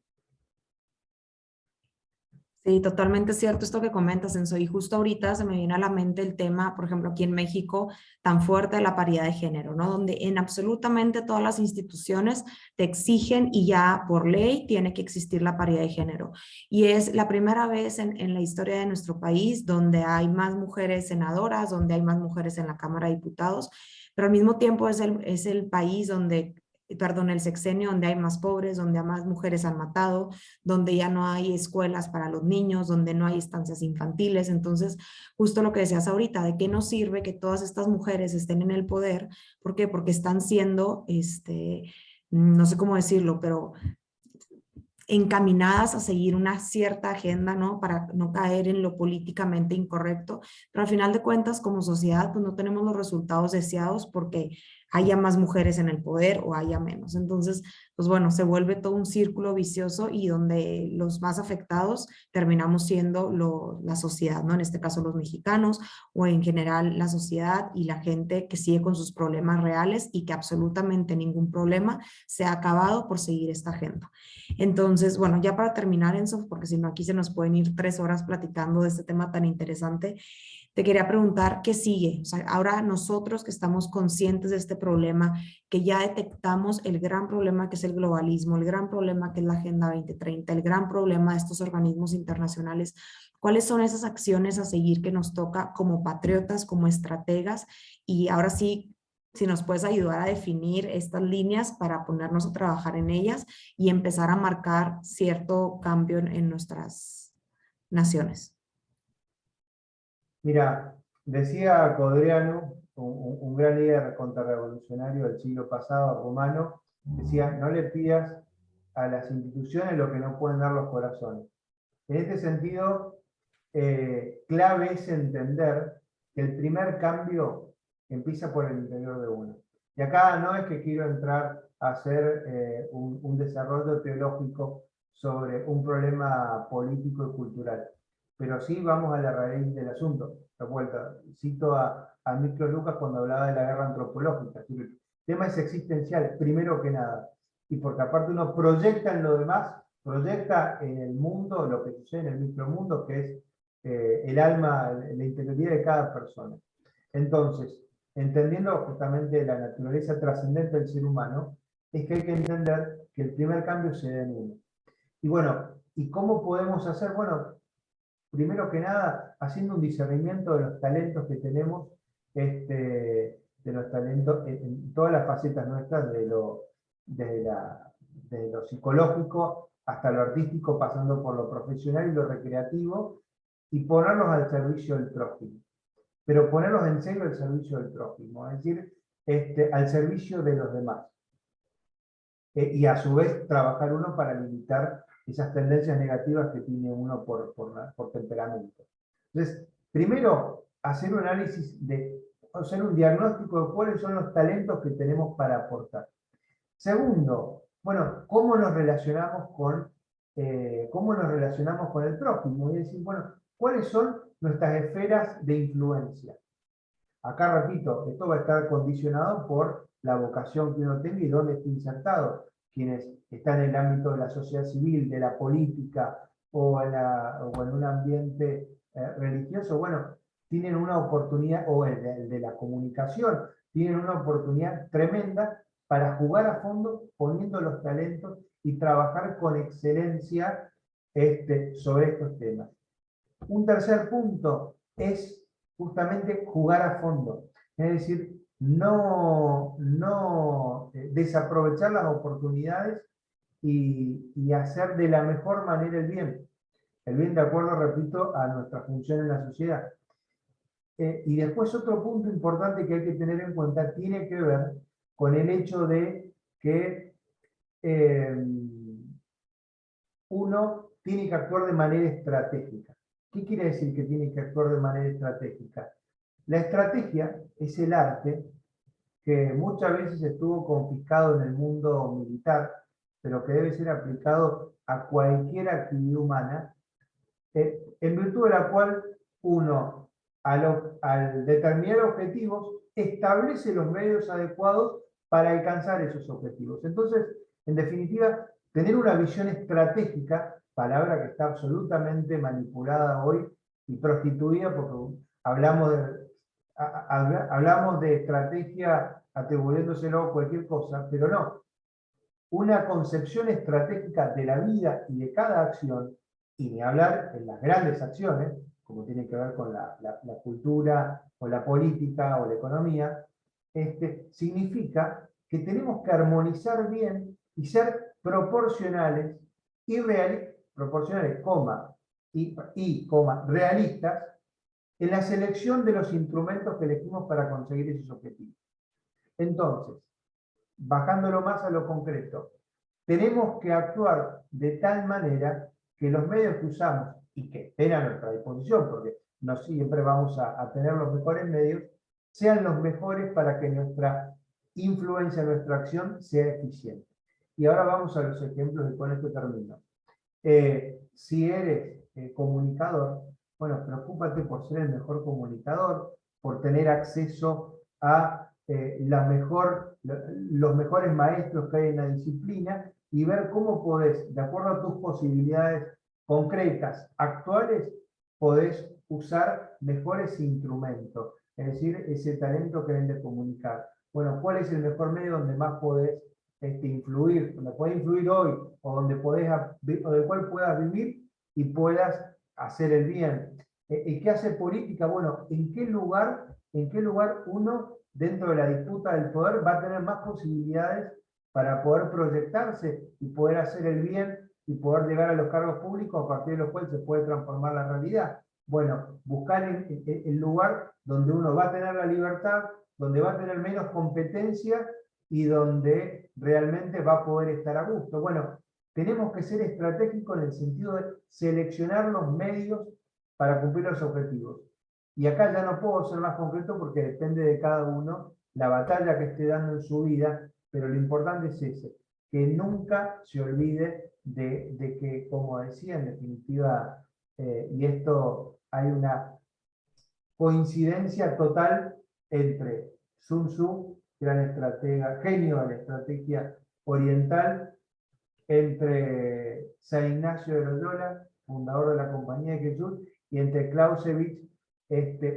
A: Sí, totalmente cierto esto que comentas, Enzo. Y justo ahorita se me viene a la mente el tema, por ejemplo, aquí en México, tan fuerte de la paridad de género, ¿no? Donde en absolutamente todas las instituciones te exigen y ya por ley tiene que existir la paridad de género. Y es la primera vez en la historia de nuestro país donde hay más mujeres senadoras, donde hay más mujeres en la Cámara de Diputados, pero al mismo tiempo es el país donde, perdón, el sexenio donde hay más pobres, donde más mujeres han matado, donde ya no hay escuelas para los niños, donde no hay estancias infantiles. Entonces, justo lo que decías ahorita, ¿de qué nos sirve que todas estas mujeres estén en el poder? ¿Por qué? Porque están siendo, no sé cómo decirlo, pero encaminadas a seguir una cierta agenda, ¿no? Para no caer en lo políticamente incorrecto, pero al final de cuentas, como sociedad, pues no tenemos los resultados deseados porque haya más mujeres en el poder o haya menos. Entonces, pues bueno, se vuelve todo un círculo vicioso y donde los más afectados terminamos siendo la sociedad, ¿no? En este caso los mexicanos o en general la sociedad y la gente que sigue con sus problemas reales y que absolutamente ningún problema se ha acabado por seguir esta agenda. Entonces, bueno, ya para terminar, Enzo, porque si no aquí se nos pueden ir 3 horas platicando de este tema tan interesante, te quería preguntar qué sigue. O sea, ahora nosotros que estamos conscientes de este problema, que ya detectamos el gran problema que es el globalismo, el gran problema que es la Agenda 2030, el gran problema de estos organismos internacionales, ¿cuáles son esas acciones a seguir que nos toca como patriotas, como estrategas? Y ahora sí, si nos puedes ayudar a definir estas líneas para ponernos a trabajar en ellas y empezar a marcar cierto cambio en nuestras naciones.
B: Mira, decía Codreanu, un gran líder contrarrevolucionario del siglo pasado, romano, decía, no le pidas a las instituciones lo que no pueden dar los corazones. En este sentido, clave es entender que el primer cambio empieza por el interior de uno. Y acá no es que quiero entrar a hacer un desarrollo teológico sobre un problema político y cultural, pero sí vamos a la raíz del asunto. De vuelta, cito a Miklo Lucas cuando hablaba de la guerra antropológica. El tema es existencial, primero que nada, y porque aparte uno proyecta en lo demás, proyecta en el mundo lo que sucede en el micromundo, que es el alma, la interioridad de cada persona. Entonces, entendiendo justamente la naturaleza trascendente del ser humano, es que hay que entender que el primer cambio se da en uno. Y bueno, ¿y cómo podemos hacer? Bueno, primero que nada, haciendo un discernimiento de los talentos que tenemos, de los talentos en todas las facetas nuestras, desde lo psicológico hasta lo artístico, pasando por lo profesional y lo recreativo, y ponerlos al servicio del prójimo. Pero ponerlos en serio al servicio del prójimo, es decir, al servicio de los demás. Y a su vez trabajar uno para limitar esas tendencias negativas que tiene uno por temperamento. Entonces, primero, hacer un análisis hacer un diagnóstico de cuáles son los talentos que tenemos para aportar. Segundo, bueno, ¿cómo nos relacionamos con cómo nos relacionamos con el prójimo y decir, bueno, ¿cuáles son nuestras esferas de influencia? Acá repito, esto va a estar condicionado por la vocación que uno tenga y dónde esté insertado. Quienes están en el ámbito de la sociedad civil, de la política o en un ambiente religioso, bueno, tienen una oportunidad, o el de la comunicación, tienen una oportunidad tremenda para jugar a fondo poniendo los talentos y trabajar con excelencia sobre estos temas. Un tercer punto es justamente jugar a fondo, es decir, no desaprovechar las oportunidades y hacer de la mejor manera el bien de acuerdo, repito, a nuestra función en la sociedad. Y después otro punto importante que hay que tener en cuenta tiene que ver con el hecho de que eh, uno tiene que actuar de manera estratégica. ¿Qué quiere decir que tiene que actuar de manera estratégica? La estrategia es el arte que muchas veces estuvo confiscado en el mundo militar, pero que debe ser aplicado a cualquier actividad humana, en virtud de la cual uno, al determinar objetivos, establece los medios adecuados para alcanzar esos objetivos. Entonces, en definitiva, tener una visión estratégica, palabra que está absolutamente manipulada hoy y prostituida, porque hablamos de estrategia atribuyéndoselo a cualquier cosa, pero no. Una concepción estratégica de la vida y de cada acción, y ni hablar en las grandes acciones, como tiene que ver con la cultura, o la política, o la economía, significa que tenemos que armonizar bien y ser proporcionales proporcionales, coma, realistas en la selección de los instrumentos que elegimos para conseguir esos objetivos. Entonces, bajándolo más a lo concreto, tenemos que actuar de tal manera que los medios que usamos y que estén a nuestra disposición, porque no siempre vamos a tener los mejores medios, sean los mejores para que nuestra influencia, nuestra acción sea eficiente. Y ahora vamos a los ejemplos y con esto termino. Si eres comunicador, bueno, preocúpate por ser el mejor comunicador, por tener acceso a los mejores maestros que hay en la disciplina y ver cómo podés, de acuerdo a tus posibilidades concretas, actuales, podés usar mejores instrumentos, es decir, ese talento que deben de comunicar. Bueno, ¿cuál es el mejor medio donde más podés influir, donde podés influir hoy, o donde o del cual puedas vivir y puedas hacer el bien? ¿Y qué hace política? Bueno, ¿en qué lugar uno, dentro de la disputa del poder, va a tener más posibilidades para poder proyectarse y poder hacer el bien y poder llegar a los cargos públicos a partir de los cuales se puede transformar la realidad? Bueno, buscar el lugar donde uno va a tener la libertad, donde va a tener menos competencia y donde realmente va a poder estar a gusto. Bueno, tenemos que ser estratégicos en el sentido de seleccionar los medios para cumplir los objetivos. Y acá ya no puedo ser más concreto porque depende de cada uno la batalla que esté dando en su vida, pero lo importante es ese, que nunca se olvide de que, como decía, en definitiva, y esto hay una coincidencia total entre Sun Tzu, gran estratega, genio de la estrategia oriental, entre San Ignacio de Loyola, fundador de la Compañía de Jesús, y entre Clausewitz,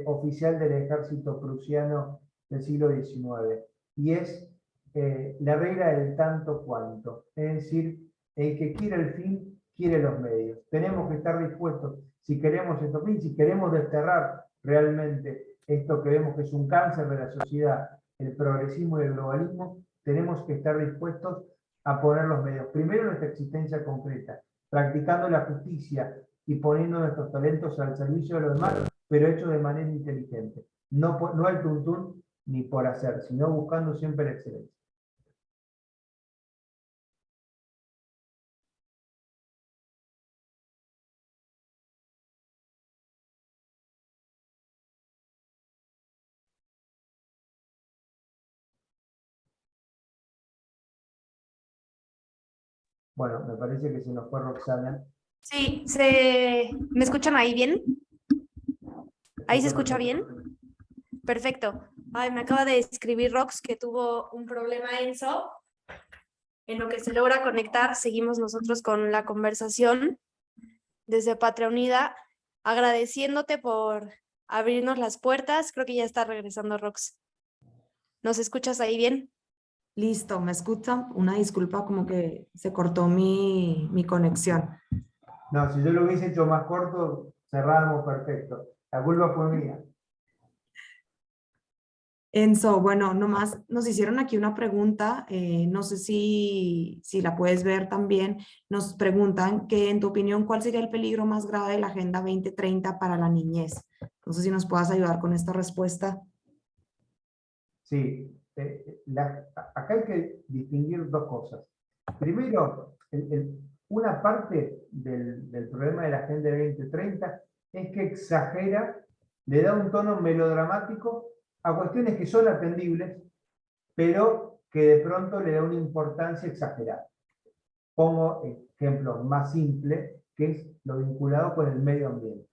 B: oficial del ejército prusiano del siglo XIX. Y es la regla del tanto cuanto, es decir, el que quiere el fin, quiere los medios. Tenemos que estar dispuestos, si queremos estos fines, si queremos desterrar realmente esto que vemos que es un cáncer de la sociedad, el progresismo y el globalismo, tenemos que estar dispuestos a poner los medios. Primero nuestra existencia concreta, practicando la justicia y poniendo nuestros talentos al servicio de los demás, pero hecho de manera inteligente. No al tuntún ni por hacer, sino buscando siempre la excelencia. Bueno, me parece que se nos fue Roxana.
C: Sí, ¿me escuchan ahí bien? ¿Ahí se escucha bien? Perfecto. Ay, me acaba de escribir Rox que tuvo un problema Enzo. En lo que se logra conectar, seguimos nosotros con la conversación desde Patria Unida, agradeciéndote por abrirnos las puertas. Creo que ya está regresando Rox. ¿Nos escuchas ahí bien?
A: Listo, ¿me escuchan? Una disculpa, como que se cortó mi conexión.
B: No, si yo lo hubiese hecho más corto, cerrábamos perfecto. La culpa fue mía.
A: Enzo, bueno, nomás nos hicieron aquí una pregunta, no sé si la puedes ver también. Nos preguntan que, en tu opinión, ¿cuál sería el peligro más grave de la Agenda 2030 para la niñez? No sé si nos puedas ayudar con esta respuesta.
B: Sí, acá hay que distinguir dos cosas. Primero, una parte del problema de la Agenda 2030 es que exagera, le da un tono melodramático a cuestiones que son atendibles, pero que de pronto le da una importancia exagerada. Pongo ejemplo más simple, que es lo vinculado con el medio ambiente.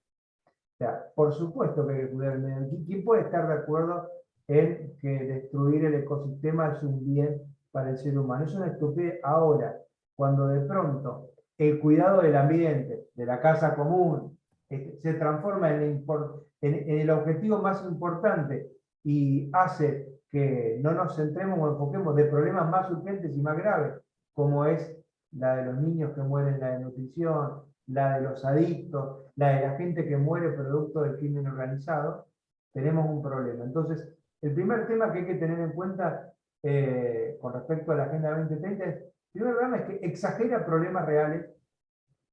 B: O sea, por supuesto que hay que cuidar el medio ambiente. ¿Quién puede estar de acuerdo en que destruir el ecosistema es un bien para el ser humano? Es una estupidez. Ahora, cuando de pronto el cuidado del ambiente, de la casa común, se transforma en el objetivo más importante y hace que no nos centremos o enfoquemos de problemas más urgentes y más graves, como es la de los niños que mueren, la de nutrición, la de los adictos, la de la gente que muere producto del crimen organizado, tenemos un problema. Entonces, el primer tema que hay que tener en cuenta con respecto a la Agenda 2030 es, el primer problema es que exagera problemas reales,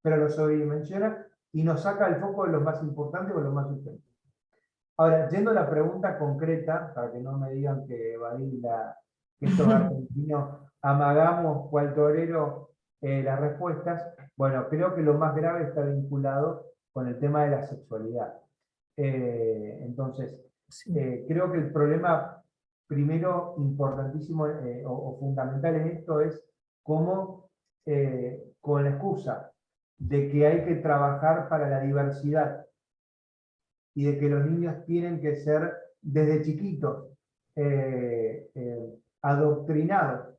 B: pero los sobredimensiona y nos saca el foco de los más importantes o los más urgentes. Ahora, yendo a la pregunta concreta, para que no me digan que evadí que estos argentinos amagamos cual torero las respuestas, bueno, creo que lo más grave está vinculado con el tema de la sexualidad. Entonces, creo que el problema primero importantísimo o fundamental en esto es cómo, con la excusa de que hay que trabajar para la diversidad y de que los niños tienen que ser desde chiquitos adoctrinados.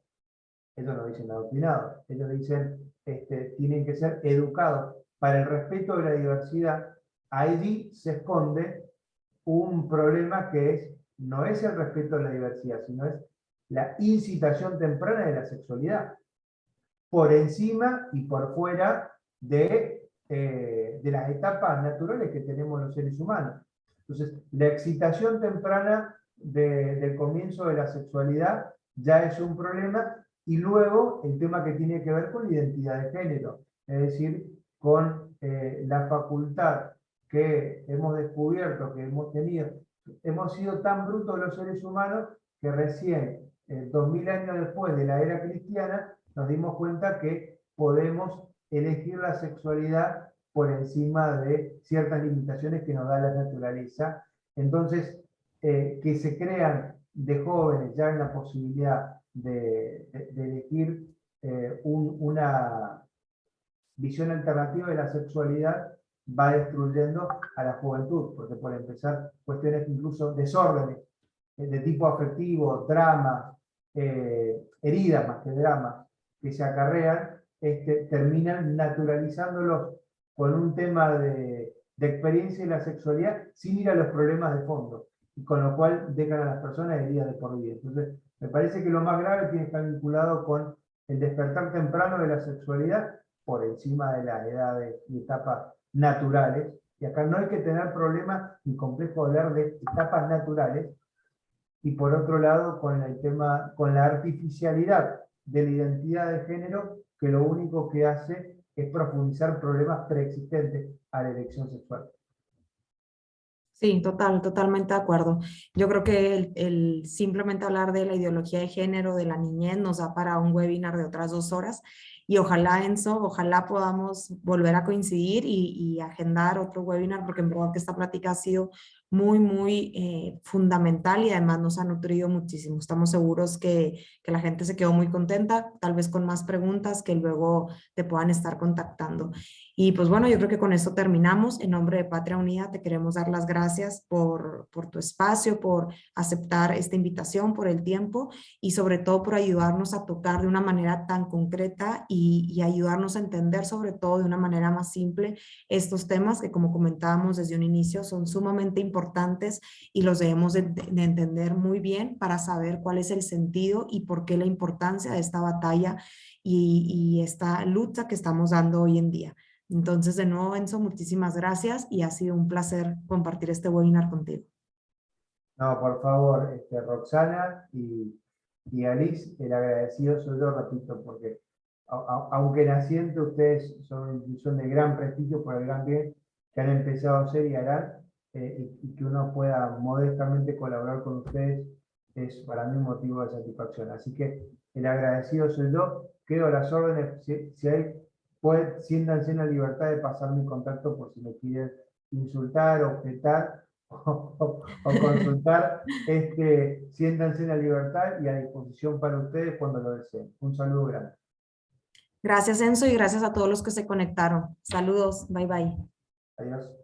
B: Ellos no dicen adoctrinados, ellos dicen tienen que ser educados para el respeto de la diversidad. Allí se esconde un problema que no es el respeto de la diversidad, sino es la incitación temprana de la sexualidad, por encima y por fuera de las etapas naturales que tenemos los seres humanos. Entonces, la excitación temprana del comienzo de la sexualidad ya es un problema, y luego el tema que tiene que ver con la identidad de género, es decir, con la facultad que hemos descubierto, que hemos tenido. Hemos sido tan brutos los seres humanos que recién, 2000 años después de la era cristiana, nos dimos cuenta que podemos elegir la sexualidad por encima de ciertas limitaciones que nos da la naturaleza. Entonces, que se crean de jóvenes ya en la posibilidad de elegir una visión alternativa de la sexualidad, va destruyendo a la juventud, porque por empezar, cuestiones incluso desórdenes de tipo afectivo, dramas, heridas más que dramas, que se acarrean, terminan naturalizándolos con un tema de experiencia en la sexualidad sin ir a los problemas de fondo, y con lo cual dejan a las personas heridas de por vida. Entonces, me parece que lo más grave tiene que estar vinculado con el despertar temprano de la sexualidad por encima de las edades y etapas naturales. Y acá no hay que tener problemas ni complejo hablar de etapas naturales. Y por otro lado, con el tema, con la artificialidad de la identidad de género, que lo único que hace es profundizar problemas preexistentes a la elección sexual.
A: Sí, totalmente de acuerdo. Yo creo que el simplemente hablar de la ideología de género de la niñez nos da para un webinar de otras 2 horas, y ojalá, Enzo, ojalá podamos volver a coincidir y agendar otro webinar, porque en verdad que esta plática ha sido muy fundamental y además nos ha nutrido muchísimo. Estamos seguros que la gente se quedó muy contenta, tal vez con más preguntas que luego te puedan estar contactando. Y pues bueno, yo creo que con esto terminamos. En nombre de Patria Unida te queremos dar las gracias por tu espacio, por aceptar esta invitación, por el tiempo y sobre todo por ayudarnos a tocar de una manera tan concreta y ayudarnos a entender sobre todo de una manera más simple estos temas que, como comentábamos desde un inicio, son sumamente importantes y los debemos de entender muy bien para saber cuál es el sentido y por qué la importancia de esta batalla y esta lucha que estamos dando hoy en día. Entonces, de nuevo, Enzo, muchísimas gracias y ha sido un placer compartir este webinar contigo.
B: No, por favor, Roxana y Alice, el agradecido soy yo, repito, porque aunque naciente, ustedes son una institución de gran prestigio por el gran bien que han empezado a hacer y harán, y que uno pueda modestamente colaborar con ustedes es para mí un motivo de satisfacción. Así que el agradecido soy yo, quedo a las órdenes, si hay, siéntanse en la libertad de pasar mi contacto por si me quieren insultar, objetar o consultar, siéntanse en la libertad y a disposición para ustedes cuando lo deseen. Un saludo grande.
A: Gracias, Enzo, y gracias a todos los que se conectaron. Saludos, bye bye.
B: Adiós.